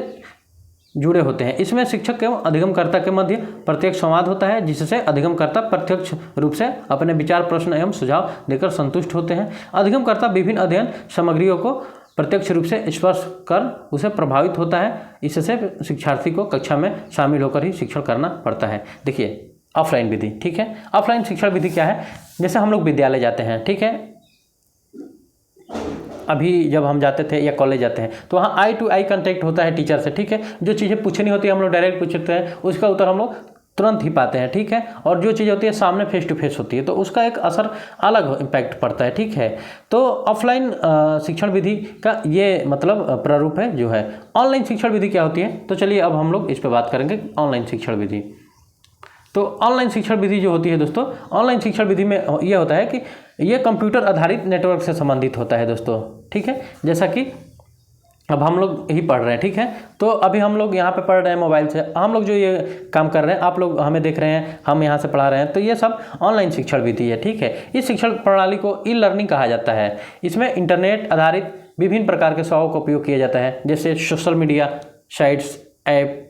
जुड़े होते हैं। इसमें शिक्षक एवं अधिगमकर्ता के मध्य प्रत्यक्ष संवाद होता है, जिससे अधिगमकर्ता प्रत्यक्ष रूप से अपने विचार, प्रश्न एवं सुझाव देकर संतुष्ट होते हैं। अधिगमकर्ता विभिन्न अध्ययन सामग्रियों को प्रत्यक्ष रूप से स्पर्श कर उसे प्रभावित होता है। इससे शिक्षार्थी को कक्षा में शामिल होकर ही शिक्षण करना पड़ता है। देखिए ऑफलाइन विधि, ठीक है। ऑफलाइन शिक्षण विधि क्या है? जैसे हम लोग विद्यालय जाते हैं, ठीक है, अभी जब हम जाते थे या कॉलेज जाते हैं तो वहाँ आई टू आई कांटेक्ट होता है टीचर से, ठीक है। जो चीज़ें पूछनी होती है हम लोग डायरेक्ट पूछते हैं, उसका उत्तर हम लोग तुरंत ही पाते हैं, ठीक है। और जो चीज़ होती है सामने फेस टू फेस होती है तो उसका एक असर अलग इम्पैक्ट पड़ता है, ठीक है। तो ऑफलाइन शिक्षण विधि का ये मतलब प्रारूप है जो है। ऑनलाइन शिक्षण विधि क्या होती है? तो चलिए अब हम लोग इस पर बात करेंगे, ऑनलाइन शिक्षण विधि। तो ऑनलाइन शिक्षण विधि जो होती है दोस्तों, ऑनलाइन शिक्षण विधि में यह होता है कि यह कंप्यूटर आधारित नेटवर्क से संबंधित होता है दोस्तों, ठीक है। जैसा कि अब हम लोग ही पढ़ रहे हैं, ठीक है। तो अभी हम लोग यहाँ पे पढ़ रहे हैं मोबाइल से, हम लोग जो ये काम कर रहे हैं, आप लोग हमें देख रहे हैं, हम यहाँ से पढ़ा रहे हैं, तो ये सब ऑनलाइन शिक्षण विधि है, ठीक है। इस शिक्षण प्रणाली को ई लर्निंग कहा जाता है। इसमें इंटरनेट आधारित विभिन्न प्रकार के सेवाओं का उपयोग किया जाता है, जैसे सोशल मीडिया साइट्स, ऐप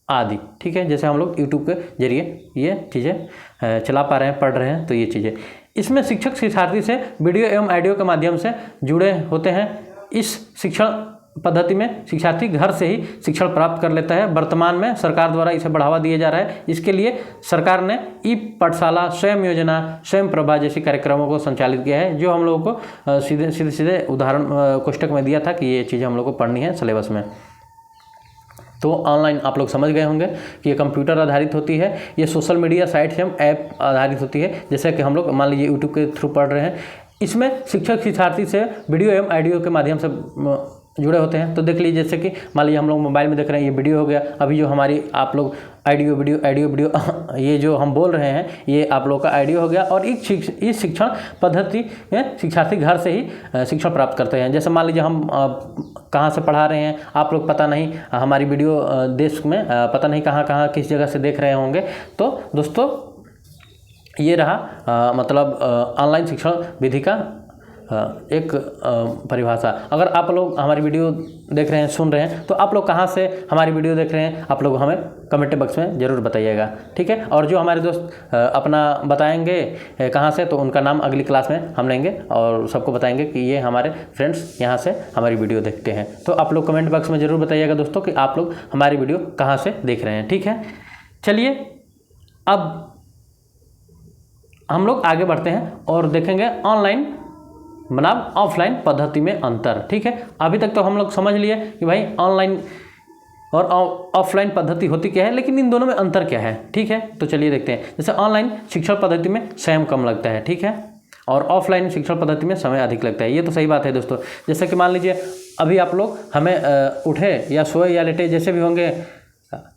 आदि, ठीक है। जैसे हम लोग यूट्यूब के जरिए ये चीज़ें चला पा रहे हैं, पढ़ रहे हैं, तो ये चीज़ें। इसमें शिक्षक शिक्षार्थी से वीडियो एवं ऑडियो के माध्यम से जुड़े होते हैं। इस शिक्षण पद्धति में शिक्षार्थी घर से ही शिक्षण प्राप्त कर लेता है। वर्तमान में सरकार द्वारा इसे बढ़ावा दिया जा रहा है। इसके लिए सरकार ने ई पाठशाला, स्वयं योजना, स्वयं प्रभा जैसी कार्यक्रमों को संचालित किया है, जो हम लोगों को सीधे उदाहरण कोष्टक में दिया था कि ये चीज़ें हम लोग को पढ़नी है सिलेबस में। तो ऑनलाइन आप लोग समझ गए होंगे कि ये कंप्यूटर आधारित होती है, ये सोशल मीडिया साइट्स एवं ऐप आधारित होती है, जैसे कि हम लोग मान लीजिए यूट्यूब के थ्रू पढ़ रहे हैं। इसमें शिक्षक शिक्षार्थी से वीडियो एवं ऑडियो के माध्यम से जुड़े होते हैं। तो देख लीजिए, जैसे कि मान लीजिए हम लोग मोबाइल में देख रहे हैं, ये वीडियो हो गया। अभी जो हमारी आप लोग ऑडियो वीडियो ये जो हम बोल रहे हैं, ये आप लोग का ऑडियो हो गया। और इस शिक्षण पद्धति में शिक्षार्थी घर से ही शिक्षण प्राप्त करते हैं। जैसे मान लीजिए हम कहाँ से पढ़ा रहे हैं, आप लोग पता नहीं, हमारी वीडियो देश में पता नहीं कहाँ किस जगह से देख रहे होंगे। तो दोस्तों ये रहा मतलब ऑनलाइन शिक्षण विधि का एक परिभाषा। अगर आप लोग हमारी वीडियो देख रहे हैं, सुन रहे हैं, तो आप लोग कहाँ से हमारी वीडियो देख रहे हैं, आप लोग हमें कमेंट बॉक्स में ज़रूर बताइएगा, ठीक है। और जो हमारे दोस्त अपना बताएंगे कहाँ से, तो उनका नाम अगली क्लास में हम लेंगे और सबको बताएंगे कि ये हमारे फ्रेंड्स यहाँ से हमारी वीडियो देखते हैं। तो आप लोग कमेंट बॉक्स में ज़रूर बताइएगा दोस्तों कि आप लोग हमारी वीडियो कहाँ से देख रहे हैं, ठीक है। चलिए अब हम लोग आगे बढ़ते हैं और देखेंगे ऑनलाइन बनाम ऑफलाइन पद्धति में अंतर, ठीक है। अभी तक तो हम लोग समझ लिए कि भाई ऑनलाइन और ऑफलाइन पद्धति होती क्या है, लेकिन इन दोनों में अंतर क्या है, ठीक है। तो चलिए देखते हैं। जैसे ऑनलाइन शिक्षण पद्धति में समय कम लगता है, ठीक है, और ऑफलाइन शिक्षण पद्धति में समय अधिक लगता है। ये तो सही बात है दोस्तों। जैसे कि मान लीजिए अभी आप लोग हमें उठे या सोए या लेटे जैसे भी होंगे,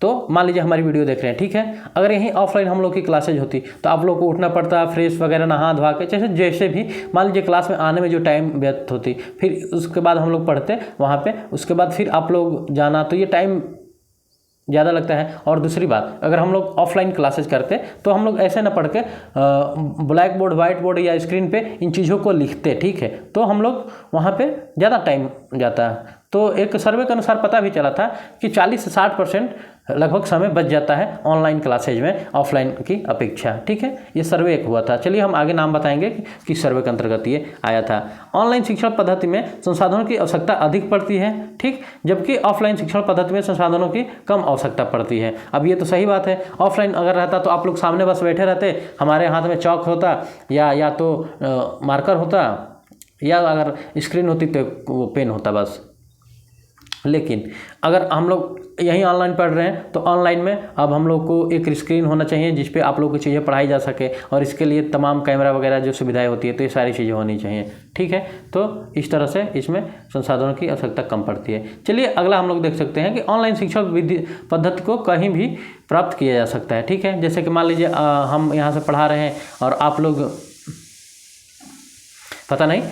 तो मान लीजिए हमारी वीडियो देख रहे हैं, ठीक है। अगर यहीं ऑफलाइन हम लोग की क्लासेज होती तो आप लोग को उठना पड़ता, फ्रेश वगैरह नहा धोवा के, जैसे भी मान लीजिए क्लास में आने में जो टाइम व्यर्थ होती, फिर उसके बाद हम लोग पढ़ते वहाँ पे, उसके बाद फिर आप लोग जाना, तो ये टाइम ज़्यादा लगता है। और दूसरी बात, अगर हम लोग ऑफलाइन क्लासेज करते तो हम लोग ऐसे ना पढ़ के ब्लैक बोर्ड, वाइट बोर्ड या स्क्रीन पे इन चीज़ों को लिखते, ठीक है। तो हम लोग वहाँ पे ज़्यादा टाइम जाता है। तो एक सर्वे के अनुसार पता भी चला था कि 40 से 60% लगभग समय बच जाता है ऑनलाइन क्लासेज में ऑफलाइन की अपेक्षा, ठीक है। ये सर्वे एक हुआ था। चलिए हम आगे नाम बताएंगे कि किस सर्वे के अंतर्गत ये आया था। ऑनलाइन शिक्षण पद्धति में संसाधनों की आवश्यकता अधिक पड़ती है, ठीक, जबकि ऑफलाइन शिक्षण पद्धति में संसाधनों की कम आवश्यकता पड़ती है। अब ये तो सही बात है। ऑफलाइन अगर रहता तो आप लोग सामने बस बैठे रहते, हमारे हाथ में चौक होता या तो मार्कर होता, या अगर स्क्रीन होती तो वो पेन होता बस। लेकिन अगर हम लोग यहीं ऑनलाइन पढ़ रहे हैं तो ऑनलाइन में अब हम लोग को एक स्क्रीन होना चाहिए जिस पे आप लोग की चीज़ें पढ़ाई जा सके, और इसके लिए तमाम कैमरा वगैरह जो सुविधाएं होती है, तो ये सारी चीज़ें होनी चाहिए, ठीक है। तो इस तरह से इसमें संसाधनों की आवश्यकता कम पड़ती है। चलिए अगला हम लोग देख सकते हैं कि ऑनलाइन शिक्षा विधि पद्धति को कहीं भी प्राप्त किया जा सकता है, ठीक है। जैसे कि मान लीजिए हम यहाँ से पढ़ा रहे हैं और आप लोग पता नहीं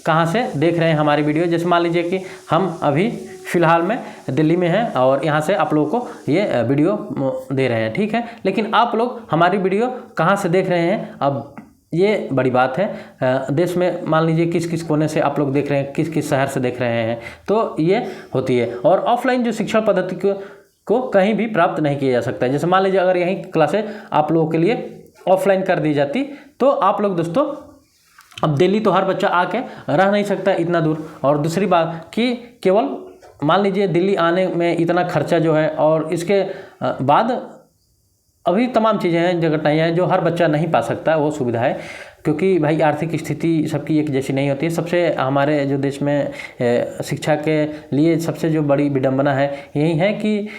कहाँ से देख रहे हैं हमारी वीडियो। जैसे मान लीजिए कि हम अभी फ़िलहाल में दिल्ली में हैं और यहाँ से आप लोगों को ये वीडियो दे रहे हैं, ठीक है। लेकिन आप लोग हमारी वीडियो कहाँ से देख रहे हैं, अब ये बड़ी बात है। देश में मान लीजिए किस किस कोने से आप लोग देख रहे हैं, किस किस शहर से देख रहे हैं, तो ये होती है। और ऑफलाइन जो शिक्षा पद्धति को कहीं भी प्राप्त नहीं किया जा सकता है। जैसे मान लीजिए अगर यहीं क्लासेज आप लोगों के लिए ऑफलाइन कर दी जाती तो आप लोग दोस्तों, अब दिल्ली तो हर बच्चा आके रह नहीं सकता इतना दूर, और दूसरी बात कि केवल मान लीजिए दिल्ली आने में इतना खर्चा जो है, और इसके बाद अभी तमाम चीज़ें हैं, जगह हैं जो हर बच्चा नहीं पा सकता वो सुविधा है, क्योंकि भाई आर्थिक स्थिति सबकी एक जैसी नहीं होती है। सबसे हमारे जो देश में शिक्षा के लिए सबसे जो बड़ी विडंबना है यही है कि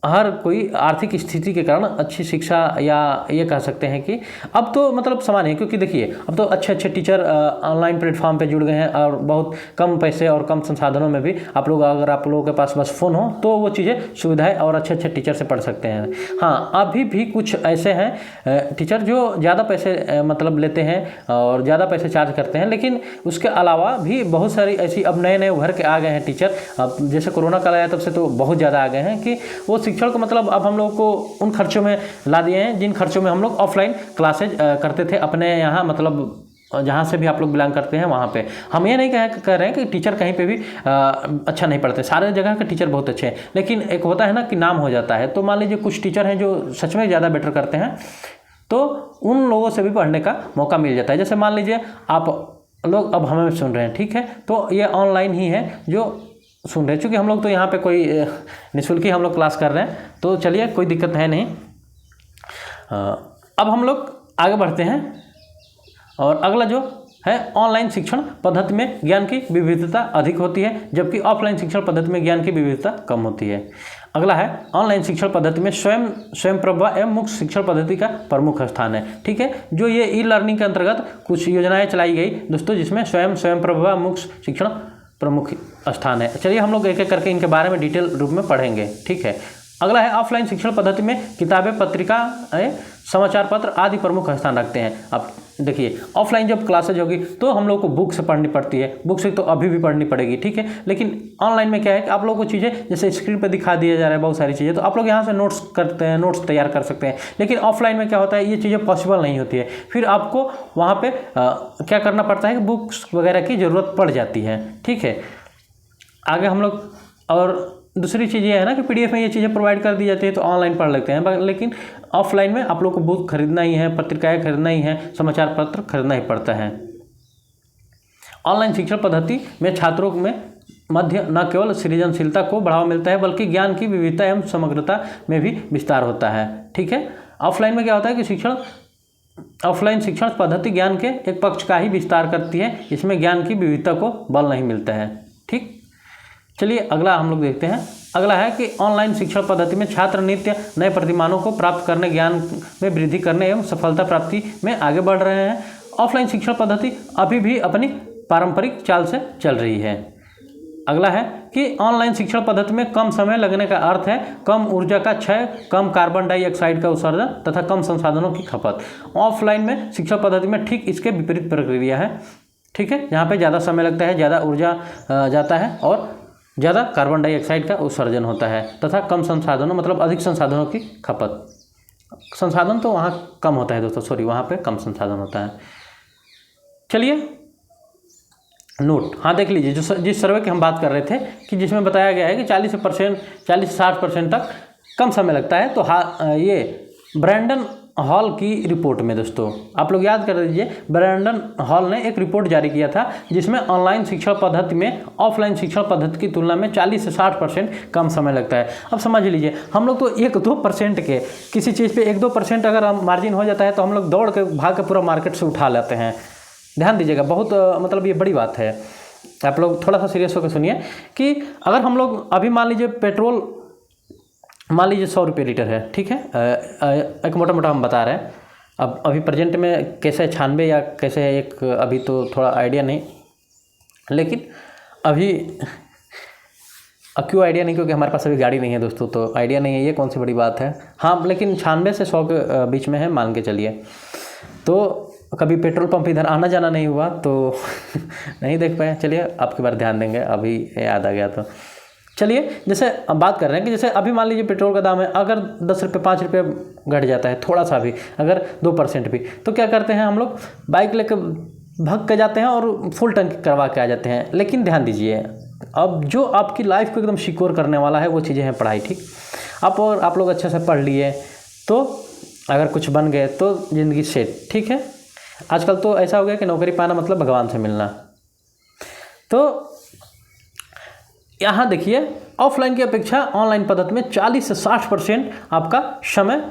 हर कोई आर्थिक स्थिति के कारण अच्छी शिक्षा, या ये कह सकते हैं कि अब तो मतलब समान है, क्योंकि देखिए अब तो अच्छे अच्छे टीचर ऑनलाइन प्लेटफॉर्म पे जुड़ गए हैं, और बहुत कम पैसे और कम संसाधनों में भी आप लोग, अगर आप लोगों के पास बस फ़ोन हो तो वो चीज़ें सुविधाएं और अच्छे अच्छे टीचर से पढ़ सकते हैं। हाँ, अभी भी कुछ ऐसे हैं टीचर जो ज़्यादा पैसे मतलब लेते हैं और ज़्यादा पैसे चार्ज करते हैं, लेकिन उसके अलावा भी बहुत सारी ऐसी अब नए नए उभर के आ गए हैं टीचर। अब जैसे कोरोना काल आया तब से तो बहुत ज़्यादा आ गए हैं कि वो शिक्षण को मतलब अब हम लोग को उन खर्चों में ला दिए हैं जिन खर्चों में हम लोग ऑफलाइन क्लासेज करते थे अपने यहाँ, मतलब जहाँ से भी आप लोग बिलोंग करते हैं वहाँ पे। हम ये नहीं कह रहे हैं कि टीचर कहीं पे भी अच्छा नहीं पढ़ते, सारे जगह के टीचर बहुत अच्छे हैं, लेकिन एक होता है ना कि नाम हो जाता है। तो मान लीजिए कुछ टीचर हैं जो सच में ज़्यादा बेटर करते हैं, तो उन लोगों से भी पढ़ने का मौका मिल जाता है। जैसे मान लीजिए आप लोग अब हमें सुन रहे हैं, ठीक है, तो ये ऑनलाइन ही है जो सुन रहे हैं, चूँकि हम लोग तो यहाँ पे कोई निःशुल्क ही हम लोग क्लास कर रहे हैं, तो चलिए कोई दिक्कत है नहीं। अब हम लोग आगे बढ़ते हैं, और अगला जो है ऑनलाइन शिक्षण पद्धति में ज्ञान की विविधता अधिक होती है, जबकि ऑफलाइन शिक्षण पद्धति में ज्ञान की विविधता कम होती है। अगला है ऑनलाइन शिक्षण पद्धति में स्वयंप्रभा एवं मुक्त शिक्षण पद्धति का प्रमुख स्थान है, ठीक है। जो ये ई लर्निंग के अंतर्गत कुछ योजनाएं चलाई गई दोस्तों, जिसमें स्वयंप्रभा मुक्त शिक्षण प्रमुख स्थान है। चलिए हम लोग एक एक करके इनके बारे में डिटेल रूप में पढ़ेंगे, ठीक है। अगला है ऑफलाइन शिक्षण पद्धति में किताबें, पत्रिकाएं, समाचार पत्र आदि प्रमुख स्थान रखते हैं। अब देखिए ऑफलाइन जब क्लासेज होगी तो हम लोग को बुक से पढ़नी पड़ती है, बुक से तो अभी भी पढ़नी पड़ेगी, ठीक है। लेकिन ऑनलाइन में क्या है कि आप लोगों को चीज़ें जैसे स्क्रीन पर दिखा दिया जा रहा है बहुत सारी चीज़ें, तो आप लोग यहाँ से नोट्स करते हैं, नोट्स तैयार कर सकते हैं। लेकिन ऑफलाइन में क्या होता है, ये चीज़ें पॉसिबल नहीं होती है, फिर आपको वहाँ पर क्या करना पड़ता है कि बुक्स वगैरह की ज़रूरत पड़ जाती है, ठीक है। आगे हम लोग, और दूसरी चीज़ ये है ना कि पीडीएफ में ये चीज़ें प्रोवाइड कर दी जाती है तो ऑनलाइन पढ़ लेते हैं, लेकिन ऑफलाइन में आप लोग को बुक खरीदना ही है, पत्रिकाएं खरीदना ही है, समाचार पत्र खरीदना ही पड़ता है। ऑनलाइन शिक्षण पद्धति में छात्रों में मध्य न केवल सृजनशीलता को बढ़ावा मिलता है बल्कि ज्ञान की विविधता एवं समग्रता में भी विस्तार होता है, ठीक है। ऑफलाइन में क्या होता है कि ऑफलाइन शिक्षण पद्धति ज्ञान के एक पक्ष का ही विस्तार करती है, इसमें ज्ञान की विविधता को बल नहीं मिलता है, ठीक। चलिए अगला हम लोग देखते हैं। अगला है कि ऑनलाइन शिक्षण पद्धति में छात्र नित्य नए प्रतिमानों को प्राप्त करने, ज्ञान में वृद्धि करने एवं सफलता प्राप्ति में आगे बढ़ रहे हैं। ऑफलाइन शिक्षण पद्धति अभी भी अपनी पारंपरिक चाल से चल रही है। अगला है कि ऑनलाइन शिक्षण पद्धति में कम समय लगने का अर्थ है कम ऊर्जा का क्षय, कम कार्बन डाइऑक्साइड का उत्सर्जन तथा कम संसाधनों की खपत। ऑफलाइन में शिक्षण पद्धति में ठीक इसके विपरीत प्रक्रिया है, ठीक है। यहाँ पे ज़्यादा समय लगता है, ज़्यादा ऊर्जा जाता है और ज़्यादा कार्बन डाइऑक्साइड का उत्सर्जन होता है तथा कम संसाधनों, मतलब अधिक संसाधनों की खपत। संसाधन तो वहाँ कम होता है दोस्तों, सॉरी, वहाँ पे कम संसाधन होता है। चलिए नोट, हाँ देख लीजिए, जो जिस सर्वे की हम बात कर रहे थे कि जिसमें बताया गया है कि 40 से 60% तक कम समय लगता है, तो हाँ ये ब्रैंडन हॉल की रिपोर्ट में दोस्तों आप लोग याद कर लीजिए, ब्रैंडन हॉल ने एक रिपोर्ट जारी किया था जिसमें ऑनलाइन शिक्षण पद्धति में ऑफलाइन शिक्षण पद्धति की तुलना में 40 से 60% कम समय लगता है। अब समझ लीजिए हम लोग तो 1-2% के किसी चीज़ पे 1-2% अगर हम मार्जिन हो जाता है तो हम लोग दौड़ के भाग के पूरा मार्केट से उठा लेते हैं। ध्यान दीजिएगा, बहुत मतलब ये बड़ी बात है, आप लोग थोड़ा सा सीरियस होकर सुनिए कि अगर हम लोग अभी मान लीजिए पेट्रोल मान लीजिए 100 रुपये लीटर है, ठीक है, एक मोटा मोटा हम बता रहे हैं। अब अभी प्रेजेंट में कैसे 96 या कैसे है एक अभी तो थोड़ा आइडिया नहीं, लेकिन अभी क्यों आइडिया नहीं, क्योंकि हमारे पास अभी गाड़ी नहीं है दोस्तों, तो आइडिया नहीं है, ये कौन सी बड़ी बात है। हाँ लेकिन 96 से 100 के बीच में है मान के चलिए। तो कभी पेट्रोल पंप इधर आना जाना नहीं हुआ तो नहीं देख पाए। चलिए आपकी बार ध्यान देंगे, अभी याद आ गया तो। चलिए जैसे अब बात कर रहे हैं कि जैसे अभी मान लीजिए पेट्रोल का दाम है, अगर 10 रुपये 5 रुपये घट जाता है थोड़ा सा भी, अगर 2% भी, तो क्या करते हैं हम लोग, बाइक लेकर भाग के जाते हैं और फुल टंकी करवा के आ जाते हैं। लेकिन ध्यान दीजिए, अब जो आपकी लाइफ को एकदम सिक्योर करने वाला है वो चीज़ें हैं पढ़ाई, ठीक। आप लोग अच्छे से पढ़ लिए तो अगर कुछ बन गए तो ज़िंदगी सेट, ठीक है। आजकल तो ऐसा हो गया कि नौकरी पाना मतलब भगवान से मिलना। तो यहाँ देखिए, ऑफलाइन की अपेक्षा ऑनलाइन पद्धति में 40 से 60% आपका समय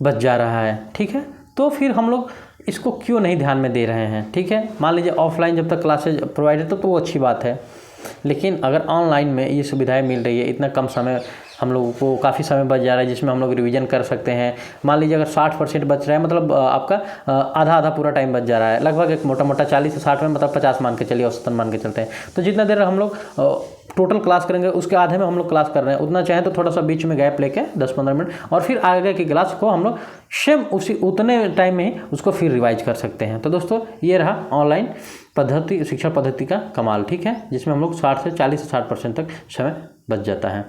बच जा रहा है, ठीक है। तो फिर हम लोग इसको क्यों नहीं ध्यान में दे रहे हैं, ठीक है। मान लीजिए ऑफलाइन जब तक क्लासेज प्रोवाइड है तो वो अच्छी बात है, लेकिन अगर ऑनलाइन में ये सुविधाएं मिल रही है, इतना कम समय हम लोगों को काफ़ी समय बच जा रहा है जिसमें हम लोग रिवीजन कर सकते हैं। मान लीजिए अगर 60% बच रहा है, मतलब आपका आधा पूरा टाइम बच जा रहा है, लगभग एक मोटा 40 से 60 में, मतलब 50 मान के चलिए, औसतन मान के चलते हैं। तो जितना देर हम लोग टोटल क्लास करेंगे उसके आधे में हम लोग क्लास कर रहे हैं, उतना चाहे तो थोड़ा सा बीच में गैप लेके 10-15 मिनट, और फिर आगे की क्लास को हम लोग सेम उतने टाइम में ही उसको फिर रिवाइज कर सकते हैं। तो दोस्तों ये रहा ऑनलाइन पद्धति, शिक्षा पद्धति का कमाल, ठीक है, जिसमें हम लोग 40 से 60% तक समय बच जाता है।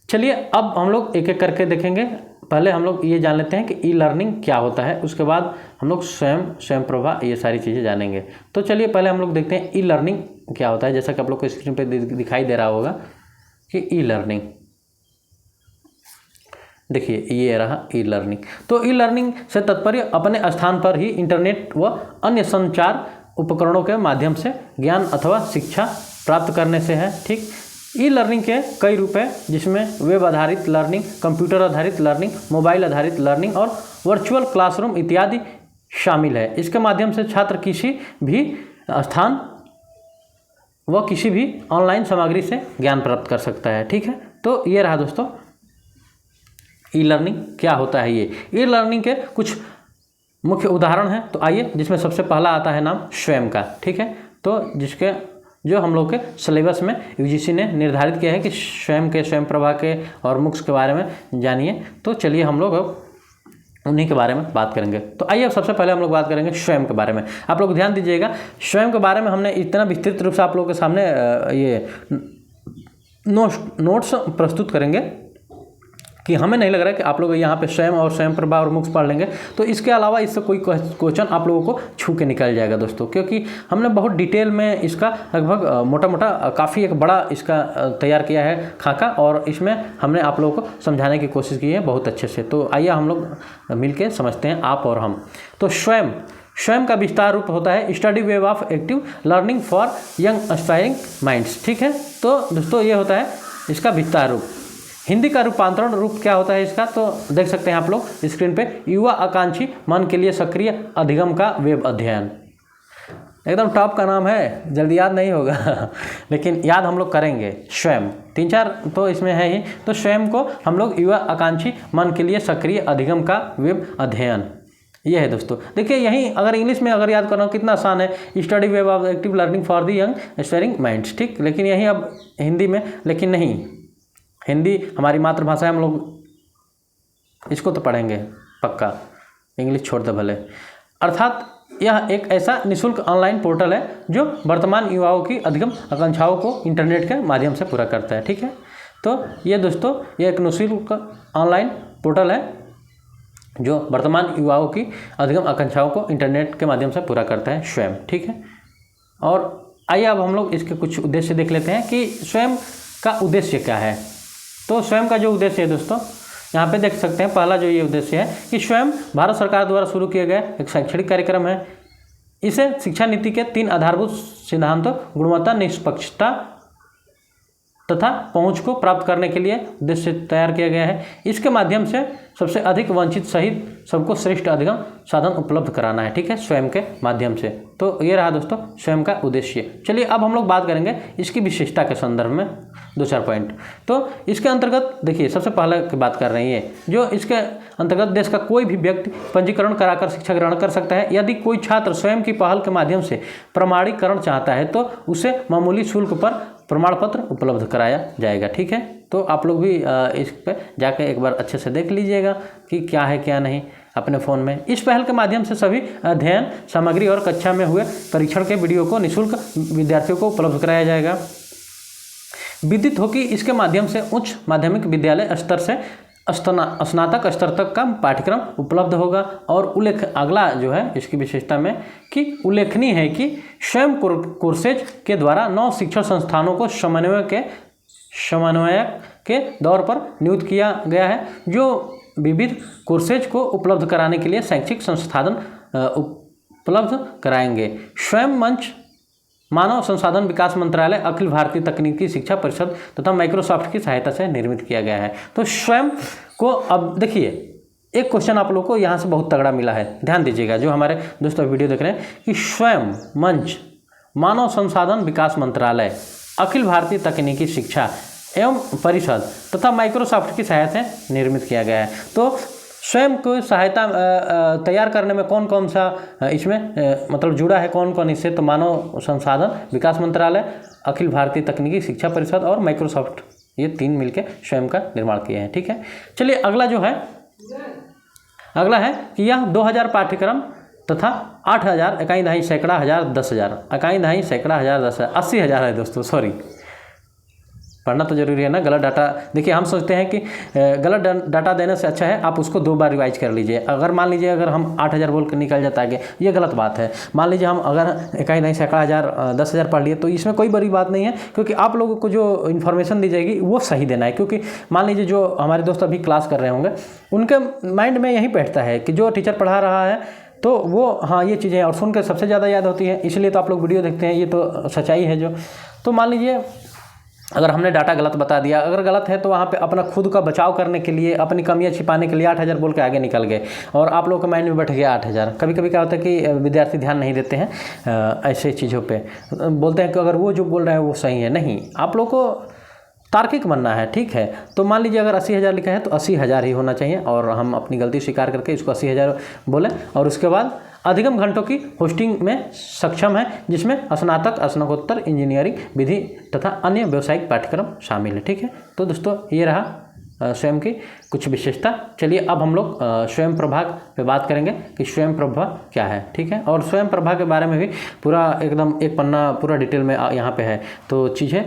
चलिए अब हम लोग एक एक करके देखेंगे। पहले हम लोग ये जान लेते हैं कि ई लर्निंग क्या होता है, उसके बाद हम लोग स्वयं प्रभा ये सारी चीज़ें जानेंगे। तो चलिए पहले हम लोग देखते हैं ई लर्निंग क्या होता है। जैसा कि आप लोग को स्क्रीन पे दिखाई दे रहा होगा कि ई लर्निंग, देखिए ये रहा ई लर्निंग। तो ई लर्निंग से तात्पर्य अपने स्थान पर ही इंटरनेट व अन्य संचार उपकरणों के माध्यम से ज्ञान अथवा शिक्षा प्राप्त करने से है, ठीक। ई लर्निंग के कई रूप हैं, जिसमें वेब आधारित लर्निंग, कंप्यूटर आधारित लर्निंग, मोबाइल आधारित लर्निंग और वर्चुअल क्लासरूम इत्यादि शामिल है। इसके माध्यम से छात्र किसी भी स्थान व किसी भी ऑनलाइन सामग्री से ज्ञान प्राप्त कर सकता है, ठीक है। तो ये रहा दोस्तों ई लर्निंग क्या होता है। ये ई लर्निंग के कुछ मुख्य उदाहरण हैं, तो आइए, जिसमें सबसे पहला आता है नाम स्वयं का, ठीक है। तो जिसके जो हम लोग के सिलेबस में यूजीसी ने निर्धारित किया है कि स्वयं प्रभा के और मुक्स के बारे में जानिए। तो चलिए हम लोग अब उन्हीं के बारे में बात करेंगे। तो आइए अब सबसे पहले हम लोग बात करेंगे स्वयं के बारे में। आप लोग ध्यान दीजिएगा, स्वयं के बारे में हमने इतना विस्तृत रूप से आप लोगों के सामने ये नोट्स प्रस्तुत करेंगे कि हमें नहीं लग रहा है कि आप लोग यहाँ पे स्वयं और स्वयं प्रभा और मुक्स पढ़ लेंगे तो इसके अलावा इससे कोई क्वेश्चन आप लोगों को छू के निकल जाएगा दोस्तों, क्योंकि हमने बहुत डिटेल में इसका लगभग मोटा काफ़ी एक बड़ा इसका तैयार किया है खाका, और इसमें हमने आप लोगों को समझाने की कोशिश की है बहुत अच्छे से। तो आइए हम लोग मिल के समझते हैं, आप और हम। तो स्वयं का विस्तार रूप होता है study way of active learning for young aspiring minds, ठीक है। तो दोस्तों ये होता है इसका विस्तार रूप। हिंदी का रूपांतरण रूप क्या होता है इसका, तो देख सकते हैं आप लोग स्क्रीन पे, युवा आकांक्षी मन के लिए सक्रिय अधिगम का वेब अध्ययन। एकदम टॉप का नाम है, जल्दी याद नहीं होगा लेकिन याद हम लोग करेंगे। स्वयं 3-4 तो इसमें है ही। तो स्वयं को हम लोग युवा आकांक्षी मन के लिए सक्रिय अधिगम का वेब अध्ययन, ये है दोस्तों। देखिए यहीं अगर इंग्लिश में अगर याद करना हो कितना आसान है, study web of active learning for the young aspiring minds, ठीक। लेकिन यहीं अब हिंदी में, लेकिन नहीं, हिंदी हमारी मातृभाषा है, हम लोग इसको तो पढ़ेंगे पक्का, इंग्लिश छोड़ दे भले। अर्थात यह एक ऐसा निःशुल्क ऑनलाइन पोर्टल है जो वर्तमान युवाओं की अधिगम आकांक्षाओं को इंटरनेट के माध्यम से पूरा करता है, ठीक है। तो ये दोस्तों ये एक निःशुल्क ऑनलाइन पोर्टल है जो वर्तमान युवाओं की अधिगम आकांक्षाओं को इंटरनेट के माध्यम से पूरा करता है, स्वयं, ठीक है। और आइए अब हम लोग इसके कुछ उद्देश्य देख लेते हैं कि स्वयं का उद्देश्य क्या है। तो स्वयं का जो उद्देश्य है दोस्तों, यहाँ पे देख सकते हैं, पहला जो ये उद्देश्य है कि स्वयं भारत सरकार द्वारा शुरू किया गया एक शैक्षणिक कार्यक्रम है। इसे शिक्षा नीति के 3 आधारभूत सिद्धांतों गुणवत्ता, निष्पक्षता तथा पहुंच को प्राप्त करने के लिए उद्देश्य तैयार किया गया है। इसके माध्यम से सबसे अधिक वंचित सहित सबको श्रेष्ठ अधिगम साधन उपलब्ध कराना है, ठीक है, स्वयं के माध्यम से। तो ये रहा दोस्तों स्वयं का उद्देश्य। चलिए अब हम लोग बात करेंगे इसकी विशेषता के संदर्भ में 2-4 पॉइंट। तो इसके अंतर्गत देखिए सबसे पहले की बात कर रहे हैं, जो इसके अंतर्गत देश का कोई भी व्यक्ति पंजीकरण कराकर शिक्षा ग्रहण कर सकता है। यदि कोई छात्र स्वयं की पहल के माध्यम से प्रमाणीकरण चाहता है तो उसे मामूली शुल्क पर प्रमाण पत्र उपलब्ध कराया जाएगा, ठीक है। तो आप लोग भी इस पर जाकर एक बार अच्छे से देख लीजिएगा कि क्या है क्या नहीं। अपने फ़ोन में। इस पहल के माध्यम से सभी अध्ययन सामग्री और कक्षा में हुए परीक्षण के वीडियो को निःशुल्क विद्यार्थियों को उपलब्ध कराया जाएगा। विदित हो कि इसके माध्यम से उच्च माध्यमिक विद्यालय स्तर से स्नातक स्तर तक का पाठ्यक्रम उपलब्ध होगा। और अगला जो है इसकी विशेषता में कि उल्लेखनीय है कि स्वयं कोर्सेज के द्वारा 9 शिक्षण संस्थानों को समन्वयक के दौर पर नियुक्त किया गया है, जो विविध कोर्सेज को उपलब्ध कराने के लिए शैक्षिक संसाधन उपलब्ध कराएंगे। स्वयं मंच मानव संसाधन विकास मंत्रालय, अखिल भारतीय तकनीकी शिक्षा परिषद तथा माइक्रोसॉफ्ट की सहायता से निर्मित किया गया है। तो स्वयं को, अब देखिए एक क्वेश्चन आप लोग को यहाँ से बहुत तगड़ा मिला है, ध्यान दीजिएगा जो हमारे दोस्तों वीडियो देख रहे हैं, कि स्वयं मंच मानव संसाधन विकास मंत्रालय, अखिल भारतीय तकनीकी शिक्षा एवं परिषद तथा माइक्रोसॉफ्ट की सहायता से निर्मित किया गया है। तो स्वयं को सहायता तैयार करने में कौन कौन सा इसमें मतलब जुड़ा है, कौन कौन इससे, तो मानव संसाधन विकास मंत्रालय, अखिल भारतीय तकनीकी शिक्षा परिषद और माइक्रोसॉफ्ट, ये 3 मिलकर स्वयं का निर्माण किए हैं। ठीक है, चलिए अगला जो है, अगला है कि यह 2000 पाठ्यक्रम तथा 8000 इकाई दहाई सैकड़ा हज़ार 10,000 इकाई दहाई सैकड़ा हज़ार 10,000 80,000 है दोस्तों, सॉरी पढ़ना तो जरूरी है ना। गलत डाटा, देखिए हम सोचते हैं कि गलत डाटा देने से अच्छा है आप उसको 2 बार रिवाइज कर लीजिए। अगर मान लीजिए अगर हम 8,000 बोल कर निकल जाता है, ये गलत बात है। मान लीजिए हम अगर इकाई नहीं सैकड़ा हज़ार 10,000 पढ़ लिए तो इसमें कोई बड़ी बात नहीं है, क्योंकि आप लोगों को जो इन्फॉर्मेशन दी जाएगी वो सही देना है। क्योंकि मान लीजिए जो हमारे दोस्त अभी क्लास कर रहे होंगे उनके माइंड में यही बैठता है कि जो टीचर पढ़ा रहा है तो वो हाँ ये चीज़ें और सुनकर सबसे ज़्यादा याद होती है, इसलिए तो आप लोग वीडियो देखते हैं, ये तो सच्चाई है जो। तो मान लीजिए अगर हमने डाटा गलत बता दिया, अगर गलत है तो वहाँ पे अपना खुद का बचाव करने के लिए, अपनी कमियां छिपाने के लिए 8,000 बोल के आगे निकल गए और आप लोगों के माइंड में बैठ गया 8,000। कभी कभी क्या होता है कि विद्यार्थी ध्यान नहीं देते हैं ऐसे चीज़ों पे, बोलते हैं कि अगर वो जो बोल रहे हैं वो सही है। नहीं, आप लोग को तार्किक बनना है, ठीक है। तो मान लीजिए अगर 80,000 लिखा है तो 80,000 ही होना चाहिए और हम अपनी गलती स्वीकार करके इसको 80,000 बोलें। और उसके बाद अधिगम घंटों की होस्टिंग में सक्षम है, जिसमें स्नातक, स्नातकोत्तर, इंजीनियरिंग, विधि तथा अन्य व्यावसायिक पाठ्यक्रम शामिल है। ठीक है, तो दोस्तों ये रहा स्वयं की कुछ विशेषता। चलिए अब हम लोग स्वयं प्रभा पे बात करेंगे कि स्वयं प्रभा क्या है। ठीक है, और स्वयं प्रभा के बारे में भी पूरा एकदम एक पन्ना पूरा डिटेल में यहाँ पे है, तो चीज़ें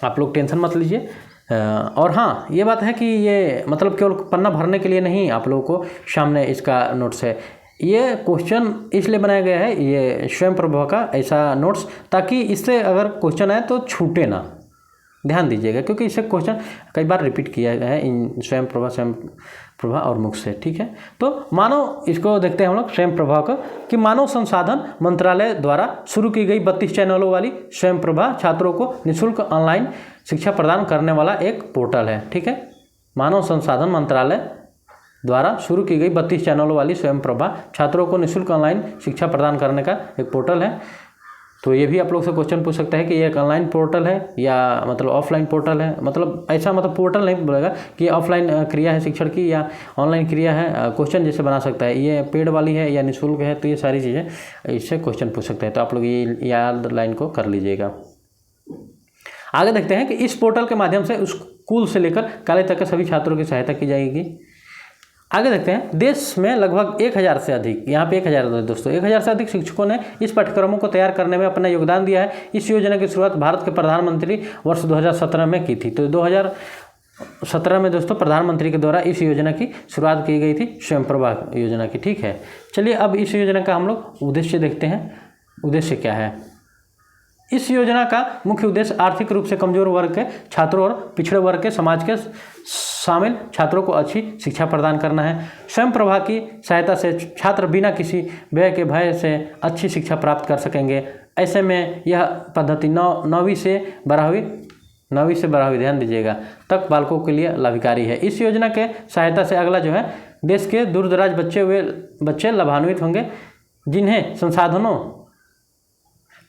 आप लोग टेंशन मत लीजिए। और हाँ ये बात है कि ये मतलब केवल पन्ना भरने के लिए नहीं, आप लोगों को सामने इसका नोट्स है। ये क्वेश्चन इसलिए बनाया गया है, ये स्वयं प्रभा का ऐसा नोट्स, ताकि इससे अगर क्वेश्चन आए तो छूटे ना, ध्यान दीजिएगा, क्योंकि इससे क्वेश्चन कई बार रिपीट किया गया है इन स्वयं प्रभा और मुख से। ठीक है, तो मानव, इसको देखते हैं हम लोग स्वयं प्रभा को, कि मानव संसाधन मंत्रालय द्वारा शुरू की गई 32 चैनलों वाली स्वयं प्रभा छात्रों को निःशुल्क ऑनलाइन शिक्षा प्रदान करने वाला एक पोर्टल है। ठीक है, मानव संसाधन मंत्रालय द्वारा शुरू की गई 32 चैनलों वाली स्वयं प्रभा छात्रों को निःशुल्क ऑनलाइन शिक्षा प्रदान करने का एक पोर्टल है। तो ये भी आप लोग से क्वेश्चन पूछ सकते हैं कि ये एक ऑनलाइन पोर्टल है या मतलब ऑफलाइन पोर्टल है, मतलब ऐसा मतलब पोर्टल नहीं बोलेगा कि ऑफलाइन क्रिया है शिक्षण की या ऑनलाइन क्रिया है, क्वेश्चन जैसे बना सकता है, ये पेड वाली है या निःशुल्क है, तो ये सारी चीज़ें इससे क्वेश्चन पूछ सकते हैं। तो आप लोग ये याद लाइन को कर लीजिएगा। आगे देखते हैं कि इस पोर्टल के माध्यम से स्कूल से लेकर कॉलेज तक के सभी छात्रों की सहायता की जाएगी। आगे देखते हैं, देश में लगभग 1,000 से अधिक, यहाँ पे 1,000 दोस्तों, 1,000 से अधिक शिक्षकों ने इस पाठ्यक्रमों को तैयार करने में अपना योगदान दिया है। इस योजना की शुरुआत भारत के प्रधानमंत्री वर्ष 2017 में की थी। तो 2017 में दोस्तों प्रधानमंत्री के द्वारा इस योजना की शुरुआत की गई थी, स्वयं प्रभा योजना की। ठीक है, चलिए अब इस योजना का हम लोग उद्देश्य देखते हैं। उद्देश्य क्या है? इस योजना का मुख्य उद्देश्य आर्थिक रूप से कमजोर वर्ग के छात्रों और पिछड़े वर्ग के समाज के शामिल छात्रों को अच्छी शिक्षा प्रदान करना है। स्वयं प्रभा की सहायता से छात्र बिना किसी व्यय के भय से अच्छी शिक्षा प्राप्त कर सकेंगे। ऐसे में यह पद्धति 9वीं से 12वीं ध्यान दीजिएगा तक बालकों के लिए लाभकारी है। इस योजना के सहायता से अगला जो है, देश के दूरदराज बच्चे लाभान्वित होंगे, जिन्हें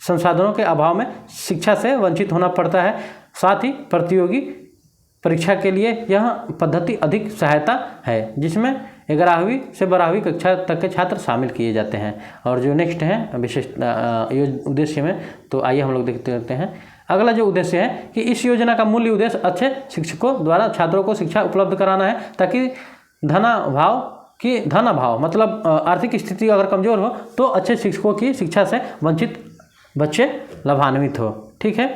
संसाधनों के अभाव में शिक्षा से वंचित होना पड़ता है। साथ ही प्रतियोगी परीक्षा के लिए यह पद्धति अधिक सहायता है, जिसमें 11वीं से 12वीं कक्षा तक के छात्र शामिल किए जाते हैं। और जो नेक्स्ट है विशेष उद्देश्य में, तो आइए हम लोग देखते हैं। अगला जो उद्देश्य है कि इस योजना का मूल उद्देश्य अच्छे शिक्षकों द्वारा छात्रों को शिक्षा उपलब्ध कराना है, ताकि धनाभाव कि धन अभाव मतलब आर्थिक स्थिति अगर कमज़ोर हो तो अच्छे शिक्षकों की शिक्षा से वंचित बच्चे लाभान्वित हो। ठीक है,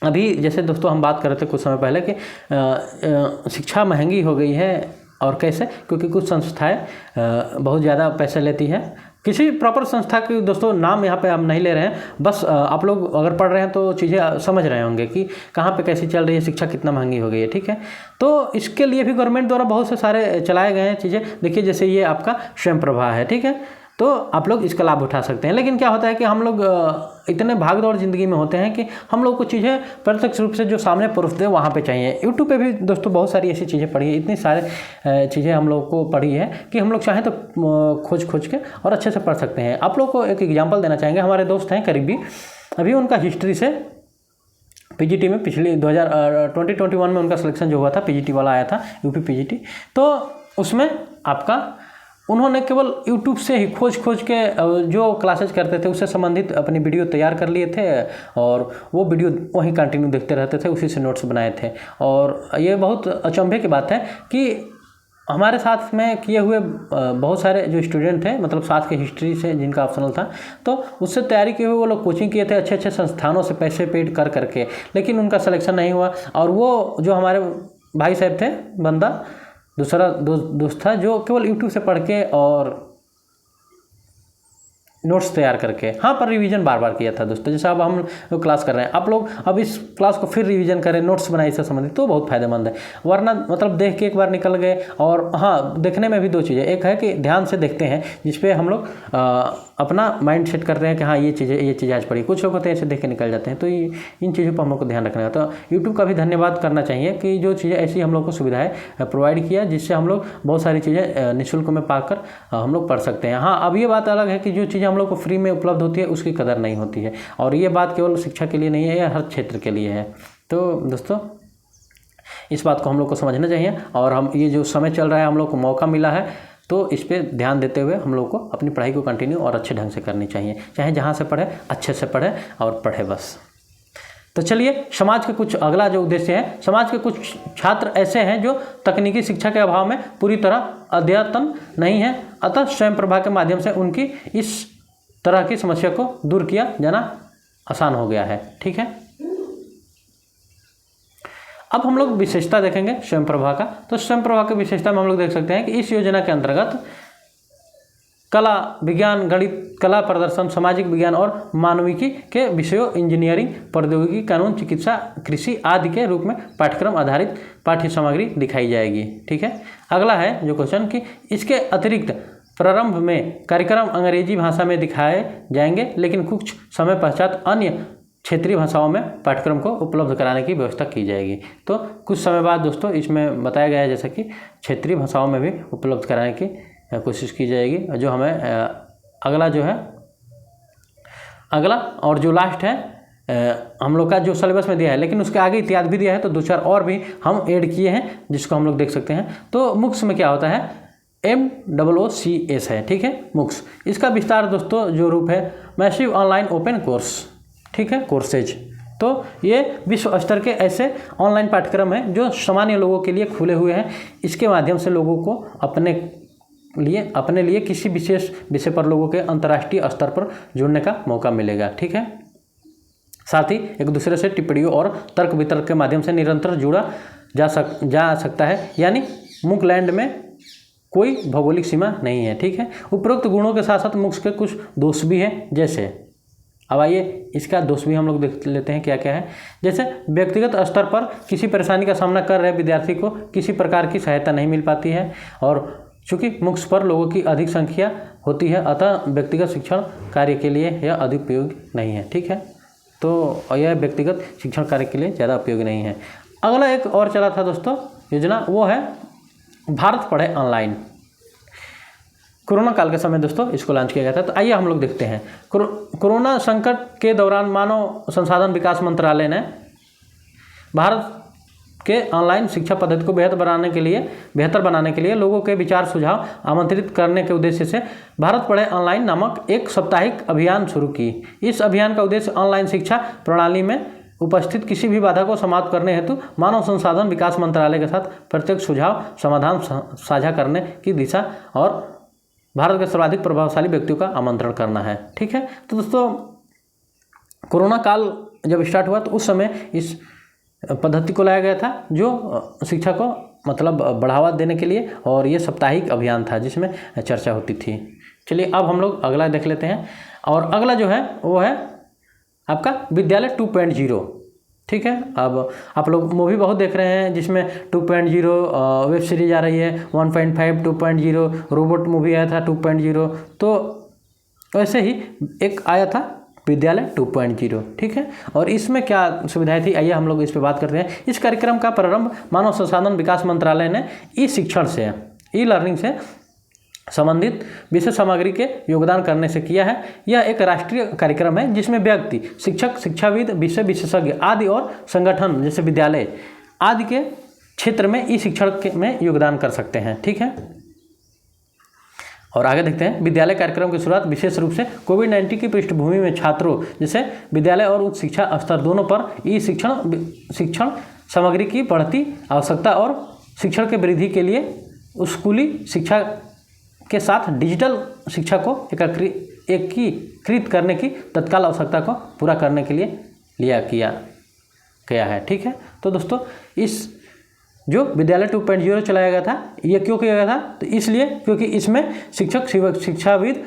अभी जैसे दोस्तों हम बात कर रहे थे कुछ समय पहले कि शिक्षा महंगी हो गई है, और कैसे, क्योंकि कुछ संस्थाएं बहुत ज़्यादा पैसे लेती हैं। किसी प्रॉपर संस्था के दोस्तों नाम यहाँ पे हम नहीं ले रहे हैं, बस आप लोग अगर पढ़ रहे हैं तो चीज़ें समझ रहे होंगे कि कहाँ पे कैसी चल रही है, शिक्षा कितना महंगी हो गई है। ठीक है, तो इसके लिए भी गवर्नमेंट द्वारा बहुत से सारे चलाए गए हैं चीज़ें। देखिए जैसे ये आपका स्वयं प्रभा है, ठीक है, तो आप लोग इसका लाभ उठा सकते हैं। लेकिन क्या होता है कि हम लोग इतने भाग दौड़ ज़िंदगी में होते हैं कि हम लोग को चीज़ें प्रत्यक्ष रूप से जो सामने प्रूफ दे वहाँ पे चाहिए। यूट्यूब पे भी दोस्तों बहुत सारी ऐसी चीज़ें पढ़ी है, इतनी सारे चीज़ें हम लोग को पढ़ी है कि हम लोग चाहें तो खोज के और अच्छे से पढ़ सकते हैं। आप लोग को एक एग्जाम्पल देना चाहेंगे। हमारे दोस्त हैं करीबी, अभी उनका हिस्ट्री से पीजीटी में पिछले 2021 में उनका सिलेक्शन जो हुआ था, पीजीटी वाला आया था, यूपी पीजीटी, तो उसमें आपका उन्होंने केवल यूट्यूब से ही खोज के जो क्लासेज करते थे उससे संबंधित अपनी वीडियो तैयार कर लिए थे, और वो वीडियो वहीं कंटिन्यू देखते रहते थे, उसी से नोट्स बनाए थे। और ये बहुत अचंभे की बात है कि हमारे साथ में किए हुए बहुत सारे जो स्टूडेंट थे, मतलब साथ के हिस्ट्री से जिनका ऑप्शनल था, तो उससे तैयारी किए हुए वो लोग कोचिंग किए थे अच्छे अच्छे संस्थानों से पैसे पेड कर करके, लेकिन उनका सिलेक्शन नहीं हुआ। और वो जो हमारे भाई साहब थे, बंदा दूसरा दोस्त था जो केवल यूट्यूब से पढ़ के और नोट्स तैयार करके, हाँ, पर रिवीजन बार बार किया था दोस्तों। जैसे अब हम लोग क्लास कर रहे हैं, आप लोग अब इस क्लास को फिर रिवीजन करें, नोट्स बनाए इससे संबंधित, तो बहुत फायदेमंद है। वरना मतलब देख के एक बार निकल गए, और हाँ, देखने में भी दो चीज़ें, एक है कि ध्यान से देखते हैं जिस पे हम लोग अपना माइंड सेट करते हैं कि हाँ ये चीज़ आज पढ़ी। कुछ लोग होते हैं ऐसे देख के निकल जाते हैं, तो इन चीज़ों पर हम लोग को ध्यान रखना है। तो यूट्यूब का भी धन्यवाद करना चाहिए कि जो चीज़ें ऐसी हम लोग को सुविधाएं प्रोवाइड किया, जिससे हम लोग बहुत सारी चीज़ें निःशुल्क में पाकर हम लोग पढ़ सकते हैं। हाँ, अब ये बात अलग है कि जो चीज़ें हम लोग को फ्री में उपलब्ध होती है उसकी कदर नहीं होती है, और ये बात केवल शिक्षा के लिए नहीं है, यह हर क्षेत्र के लिए है। तो दोस्तों इस बात को हम लोग को समझना चाहिए, और हम ये जो समय चल रहा है, हम लोग को मौका मिला है, तो इस पर ध्यान देते हुए हम लोग को अपनी पढ़ाई को कंटिन्यू और अच्छे ढंग से करनी चाहिए। चाहे जहाँ से पढ़े अच्छे से पढ़े और पढ़े बस। तो चलिए, समाज के कुछ अगला जो उद्देश्य है, समाज के कुछ छात्र ऐसे हैं जो तकनीकी शिक्षा के अभाव में पूरी तरह अद्यतन नहीं है, अतः स्वयं प्रभा के माध्यम से उनकी इस तरह की समस्या को दूर किया जाना आसान हो गया है। ठीक है, अब हम लोग विशेषता देखेंगे स्वयं प्रभा का। तो स्वयं प्रभा की विशेषता में हम लोग देख सकते हैं कि इस योजना के अंतर्गत कला, विज्ञान, गणित, कला प्रदर्शन, सामाजिक विज्ञान और मानविकी के विषयों, इंजीनियरिंग, प्रौद्योगिकी, कानून, चिकित्सा, कृषि आदि के रूप में पाठ्यक्रम आधारित पाठ्य सामग्री दिखाई जाएगी। ठीक है, अगला है जो क्वेश्चन कि इसके अतिरिक्त प्रारंभ में कार्यक्रम अंग्रेजी भाषा में दिखाए जाएंगे, लेकिन कुछ समय पश्चात अन्य क्षेत्रीय भाषाओं में पाठ्यक्रम को उपलब्ध कराने की व्यवस्था की जाएगी। तो कुछ समय बाद दोस्तों इसमें बताया गया है जैसे कि क्षेत्रीय भाषाओं में भी उपलब्ध कराने की कोशिश की जाएगी। जो हमें अगला जो है, अगला और जो लास्ट है हम लोग का जो सिलेबस में दिया है, लेकिन उसके आगे इत्यादि भी दिया है, तो दो चार और भी हम ऐड किए हैं जिसको हम लोग देख सकते हैं। तो मुक्स में क्या होता है, MOOCS है। ठीक है, मुक्स, इसका विस्तार दोस्तों जो रूप है मैसिव ऑनलाइन ओपन कोर्स। ठीक है, कोर्सेज। तो ये विश्व स्तर के ऐसे ऑनलाइन पाठ्यक्रम हैं जो सामान्य लोगों के लिए खुले हुए हैं। इसके माध्यम से लोगों को अपने लिए किसी विशेष विषय पर लोगों के अंतर्राष्ट्रीय स्तर पर जुड़ने का मौका मिलेगा। ठीक है, साथ ही एक दूसरे से टिप्पणियों और तर्क वितर्क के माध्यम से निरंतर जुड़ा जा सकता है, यानी मूक लैंड में कोई भौगोलिक सीमा नहीं है। ठीक है, उपरोक्त गुणों के साथ साथ मुक्स के कुछ दोष भी हैं, जैसे अब आइए इसका दोष भी हम लोग देख लेते हैं क्या क्या है। जैसे व्यक्तिगत स्तर पर किसी परेशानी का सामना कर रहे विद्यार्थी को किसी प्रकार की सहायता नहीं मिल पाती है, और चूँकि मुक्स पर लोगों की अधिक संख्या होती है, अतः व्यक्तिगत शिक्षण कार्य के लिए यह अधिक उपयोगी नहीं है। ठीक है, तो यह व्यक्तिगत शिक्षण कार्य के लिए ज़्यादा उपयोगी नहीं है। अगला एक और चला था दोस्तों योजना, वो है भारत पढ़े ऑनलाइन। कोरोना काल के समय दोस्तों इसको लॉन्च किया गया था। तो आइए हम लोग देखते हैं। कोरोना संकट के दौरान मानव संसाधन विकास मंत्रालय ने भारत के ऑनलाइन शिक्षा पद्धति को बेहतर बनाने के लिए लोगों के विचार सुझाव आमंत्रित करने के उद्देश्य से भारत पढ़े ऑनलाइन नामक एक साप्ताहिक अभियान शुरू की। इस अभियान का उद्देश्य ऑनलाइन शिक्षा प्रणाली में उपस्थित किसी भी बाधा को समाप्त करने हेतु मानव संसाधन विकास मंत्रालय के साथ प्रत्येक सुझाव समाधान साझा करने की दिशा और भारत के सर्वाधिक प्रभावशाली व्यक्तियों का आमंत्रण करना है। ठीक है, तो दोस्तों कोरोना काल जब स्टार्ट हुआ तो उस समय इस पद्धति को लाया गया था जो शिक्षा को मतलब बढ़ावा देने के लिए, और ये साप्ताहिक अभियान था जिसमें चर्चा होती थी। चलिए अब हम लोग अगला देख लेते हैं, और अगला जो है वो है आपका विद्यालय 2.0। ठीक है, अब आप लोग मूवी बहुत देख रहे हैं जिसमें 2.0 वेब सीरीज आ रही है, 1.5 2.0 रोबोट मूवी आया था 2.0, तो वैसे ही एक आया था विद्यालय 2.0। ठीक है, और इसमें क्या सुविधाएं थी, आइए हम लोग इस पर बात करते हैं। इस कार्यक्रम का प्रारंभ मानव संसाधन विकास मंत्रालय ने ई शिक्षण से, ई लर्निंग से संबंधित विषय सामग्री के योगदान करने से किया है। यह एक राष्ट्रीय कार्यक्रम है जिसमें व्यक्ति, शिक्षक, शिक्षाविद, विषय विशेषज्ञ आदि और संगठन जैसे विद्यालय आदि के क्षेत्र में ई शिक्षण में योगदान कर सकते हैं। ठीक है, और आगे देखते हैं। विद्यालय कार्यक्रम की शुरुआत विशेष रूप से कोविड-19 की पृष्ठभूमि में छात्रों जैसे विद्यालय और उच्च शिक्षा स्तर दोनों पर ई शिक्षण सामग्री की बढ़ती आवश्यकता और शिक्षण के वृद्धि के लिए स्कूली शिक्षा के साथ डिजिटल शिक्षा को एकीकृत करने की तत्काल आवश्यकता को पूरा करने के लिए किया गया है। ठीक है, तो दोस्तों इस जो विद्यालय 2.0 चलाया गया था, ये क्यों किया गया था, तो इसलिए क्योंकि इसमें शिक्षक, शिक्षाविद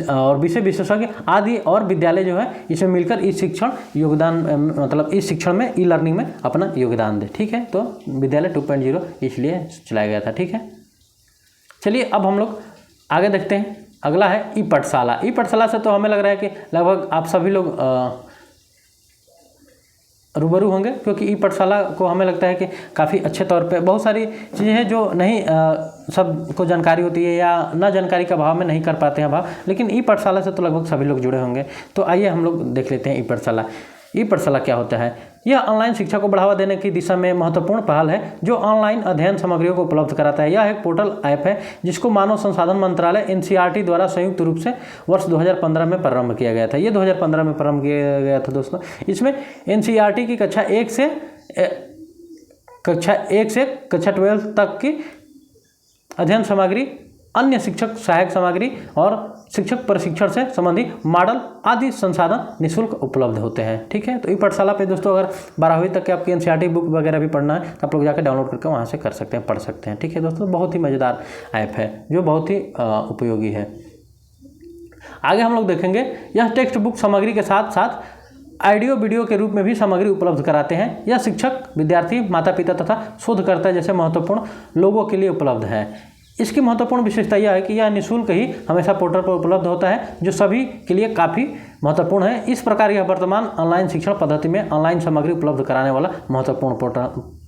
और विषय विशेषज्ञ आदि और विद्यालय जो है इसमें मिलकर इस शिक्षण योगदान मतलब इस शिक्षण में ई लर्निंग में अपना योगदान दे। ठीक है, तो विद्यालय 2.0 इसलिए चलाया गया था। ठीक है, चलिए अब हम लोग आगे देखते हैं। अगला है ई पाठशाला। ई पाठशाला से तो हमें लग रहा है कि लगभग आप सभी लोग रूबरू होंगे, क्योंकि ई पाठशाला को हमें लगता है कि काफ़ी अच्छे तौर पे बहुत सारी चीज़ें हैं जो नहीं सबको जानकारी होती है या ना जानकारी का भाव में नहीं कर पाते हैं भाव, लेकिन ई पाठशाला से तो लगभग सभी लोग जुड़े होंगे। तो आइए हम लोग देख लेते हैं ई पाठशाला। ई पाठशाला क्या होता है? यह ऑनलाइन शिक्षा को बढ़ावा देने की दिशा में महत्वपूर्ण पहल है जो ऑनलाइन अध्ययन सामग्रियों को उपलब्ध कराता है। यह एक पोर्टल ऐप है जिसको मानव संसाधन मंत्रालय NCERT द्वारा संयुक्त रूप से वर्ष 2015 में प्रारंभ किया गया था। ये 2015 में प्रारंभ किया गया था दोस्तों। इसमें NCERT की कक्षा 1 से कक्षा 12 तक की अध्ययन सामग्री, अन्य शिक्षक सहायक सामग्री और शिक्षक प्रशिक्षण से संबंधित मॉडल आदि संसाधन निःशुल्क उपलब्ध होते हैं। ठीक है, तो ई पाठशाला पे दोस्तों अगर 12वीं तक के आपकी NCERT बुक वगैरह भी पढ़ना है तो आप लोग जाकर डाउनलोड करके वहाँ से कर सकते हैं, पढ़ सकते हैं। ठीक है दोस्तों, बहुत ही मज़ेदार ऐप है जो बहुत ही उपयोगी है। आगे हम लोग देखेंगे, यह टेक्स्ट बुक सामग्री के साथ साथ ऑडियो वीडियो के रूप में भी सामग्री उपलब्ध कराते हैं। यह शिक्षक, विद्यार्थी, माता पिता तथा शोधकर्ता जैसे महत्वपूर्ण लोगों के लिए उपलब्ध है। इसकी महत्वपूर्ण विशेषता यह है कि यह निःशुल्क ही हमेशा पोर्टल पर उपलब्ध होता है जो सभी के लिए काफ़ी महत्वपूर्ण है। इस प्रकार यह वर्तमान ऑनलाइन शिक्षण पद्धति में ऑनलाइन सामग्री उपलब्ध कराने वाला महत्वपूर्ण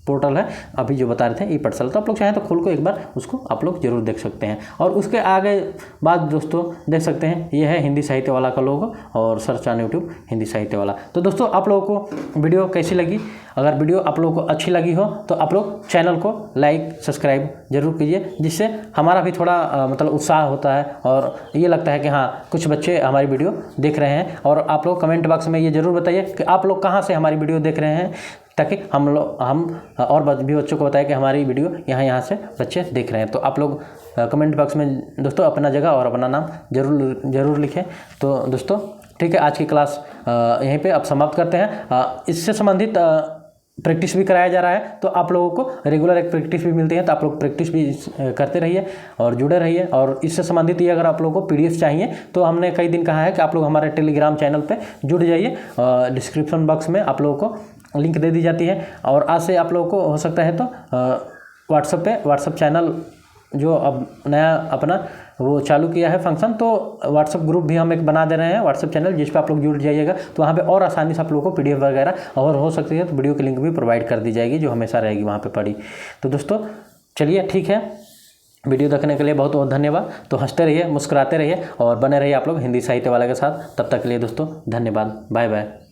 पोर्टल है अभी जो बता रहे थे ई पाठशाला। तो आप लोग चाहें तो खोल को एक बार उसको आप लोग जरूर देख सकते हैं। और उसके आगे बाद दोस्तों देख सकते हैं ये है हिंदी साहित्य वाला का लोगो और सर्च ऑन यूट्यूब हिंदी साहित्य वाला। तो दोस्तों आप लोगों को वीडियो कैसी लगी? अगर वीडियो आप लोगों को अच्छी लगी हो तो आप लोग चैनल को लाइक सब्सक्राइब जरूर कीजिए, जिससे हमारा भी थोड़ा मतलब उत्साह होता है और ये लगता है कि हाँ कुछ बच्चे हमारी वीडियो देख रहे हैं। और आप लोग कमेंट बॉक्स में ये ज़रूर बताइए कि आप लोग कहाँ से हमारी वीडियो देख रहे हैं, ताकि हम और भी बच्चों को बताएं कि हमारी वीडियो यहाँ से बच्चे देख रहे हैं। तो आप लोग कमेंट बॉक्स में दोस्तों अपना जगह और अपना नाम जरूर लिखें। तो दोस्तों ठीक है, आज की क्लास यहीं पे अब समाप्त करते हैं। इससे संबंधित प्रैक्टिस भी कराया जा रहा है, तो आप लोगों को रेगुलर एक प्रैक्टिस भी मिलती है, तो आप लोग प्रैक्टिस भी करते रहिए और जुड़े रहिए। और इससे संबंधित ये अगर आप लोगों को PDF चाहिए तो हमने कई दिन कहा है कि आप लोग हमारे टेलीग्राम चैनल पे जुड़ जाइए। डिस्क्रिप्शन बॉक्स में आप लोगों को लिंक दे दी जाती है। और आज से आप लोगों को हो सकता है तो व्हाट्सएप चैनल जो अब नया अपना वो चालू किया है फंक्शन, तो व्हाट्सएप ग्रुप भी हम एक बना दे रहे हैं, व्हाट्सएप चैनल जिस पे आप लोग जुड़ जाइएगा। तो वहाँ पे और आसानी से आप लोगों को PDF वगैरह और हो सकती है तो वीडियो की लिंक भी प्रोवाइड कर दी जाएगी जो हमेशा रहेगी वहाँ पे पड़ी। तो दोस्तों चलिए ठीक है, वीडियो देखने के लिए बहुत बहुत धन्यवाद। तो हंसते रहिए, मुस्कुराते रहिए और बने रहिए आप लोग हिंदी साहित्य वाले के साथ। तब तक के लिए दोस्तों धन्यवाद, बाय बाय।